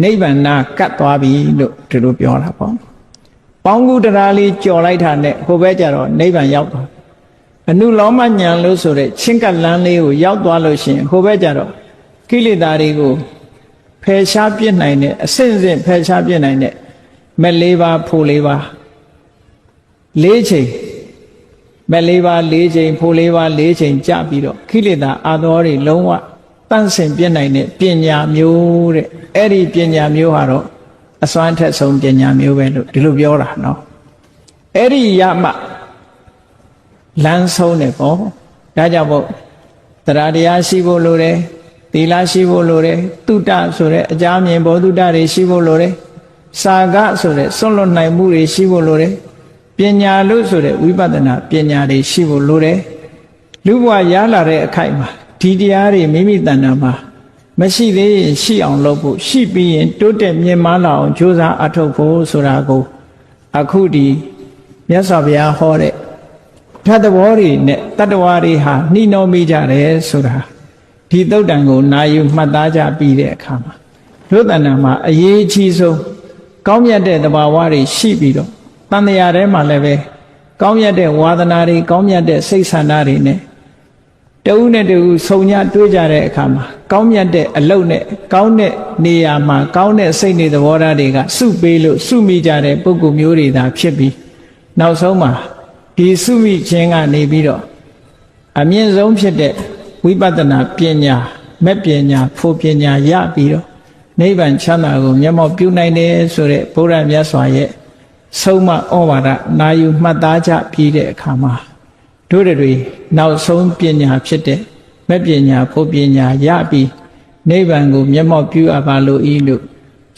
S1: နိဗ္ဗာန်ကတ်သွားပြီလို့ဒီလိုပြောတာပေါ့ပေါင်းကူတရားလေးကြော်လိုက်တာနဲ့ဟိုဘက်ကျတော့နိဗ္ဗာန်ရောက်သွားအနုလောမဉာဏ်လို့ဆိုတဲ့ချင်းကပ်လန်းလေးကိုရောက်သွားလို့ရှိရင်ဟိုဘက်ကျတော့ကိလေသာတွေကိုဖယ်ရှားပြစ်နိုင်တဲ့အစဉ်စဉ်ဖယ်ရှားပြစ်နိုင်တဲ့မက်၄ပါးဖို့၄ပါး၄ချိန်မက်၄ပါး၄ချိန်ဖို့၄ပါး၄ချိန်ကြပြီးတော့ကိလေသာအာသောတွေလုံးဝတန့်စင်ပြစ်နိုင်တဲ့ပညာမျိုးတဲ့အဲ့ဒီပညာမျိုးဟာတော့အစွမ်းထက်ဆုံးပညာမျိုးပဲလို့ဒီလိုပြောတာနော်အဲ့ဒီရမှလမ်းဆုံးတယ်ပေါ့ဒါကြောင့်မို့တရားတရားရှိဖို့လိုတယ်သီလရှိဖို့လိုတယ်တုတ္တဆိုတဲ့အကြမြင်ဘောတုတ္တတွေရှိဖို့လိုတယ် စာကဆိုတဲ့စွန့်လွတ်နိုင်မှုတွေရှိဖို့လိုတယ်ပညာလို့ဆိုတဲ့ဝိပဿနာပညာတွေရှိဖို့လိုတယ်လူဘဝရလာတဲ့အခိုက်မှာဒီတရားတွေမိမိတဏ္ဍာမှာမရှိသေးရင်ရှိအောင်လုပ်ဖို့ရှိပြီးရင်တိုးတက်မြင့်မားလာအောင်ကြိုးစားအထောက်ဖို့ဆိုတာကိုအခုဒီမြတ်စွာဘုရားဟောတဲ့ဓာတ်သဘောတွေနဲ့တတ္တဝါတွေဟာနှီးနှောမိကြတယ်ဆိုတာဒီသုတ်တံကိုနာယူမှတ်သားကြပြီးတဲ့အခါမှာတို့တဏ္ဍာမှာအရေးကြီးဆုံးကောင်းမြတ်တဲ့သဘာဝတွေရှိပြီးတော့တန်တရားထဲမှာလည်းပဲကောင်းမြတ်တဲ့ဝါဒနာတွေကောင်းမြတ်တဲ့စိတ်ဆန္ဒတွေနဲ့တဦးနဲ့တဦးဆုံညတွေးကြတဲ့အခါမှာကောင်းမြတ်တဲ့အလုပ်နဲ့ကောင်းတဲ့နေရာမှာကောင်းတဲ့စိတ်နေသဘောထားတွေကစုပေးလို့စုမိကြတဲ့ပုဂ္ဂိုလ်မျိုးတွေသာဖြစ်ပြီးနောက်ဆုံးမှာဒီစုမိခြင်းကနေပြီးတော့အမြင့်ဆုံးဖြစ်တဲ့ဝိပဿနာပညာမဲ့ပညာဖို့ပညာရပြီးတော့နိဗ္ဗာန်ချမ်းသာကိုမျက်မှောက်ပြုနိုင်တယ်ဆိုတဲ့ဘုရားမြတ်စွာရဲ့ဆုံးမဩဝါဒနာယူမှတ်သားကြပြီးတဲ့အခါမှာတို့တွေနောက်ဆုံးပညာဖြစ်တဲ့မဲ့ပညာဖို့ပညာရပြီးနိဗ္ဗာန်ကိုမျက်မှောက်ပြုအပ်ပါလို့ဤလို့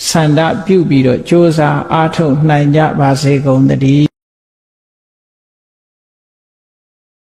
S1: ဆန္ဒပြုပြီးတော့ကြိုးစားအားထုတ်နိုင်ကြပါစေကုန်သတည်း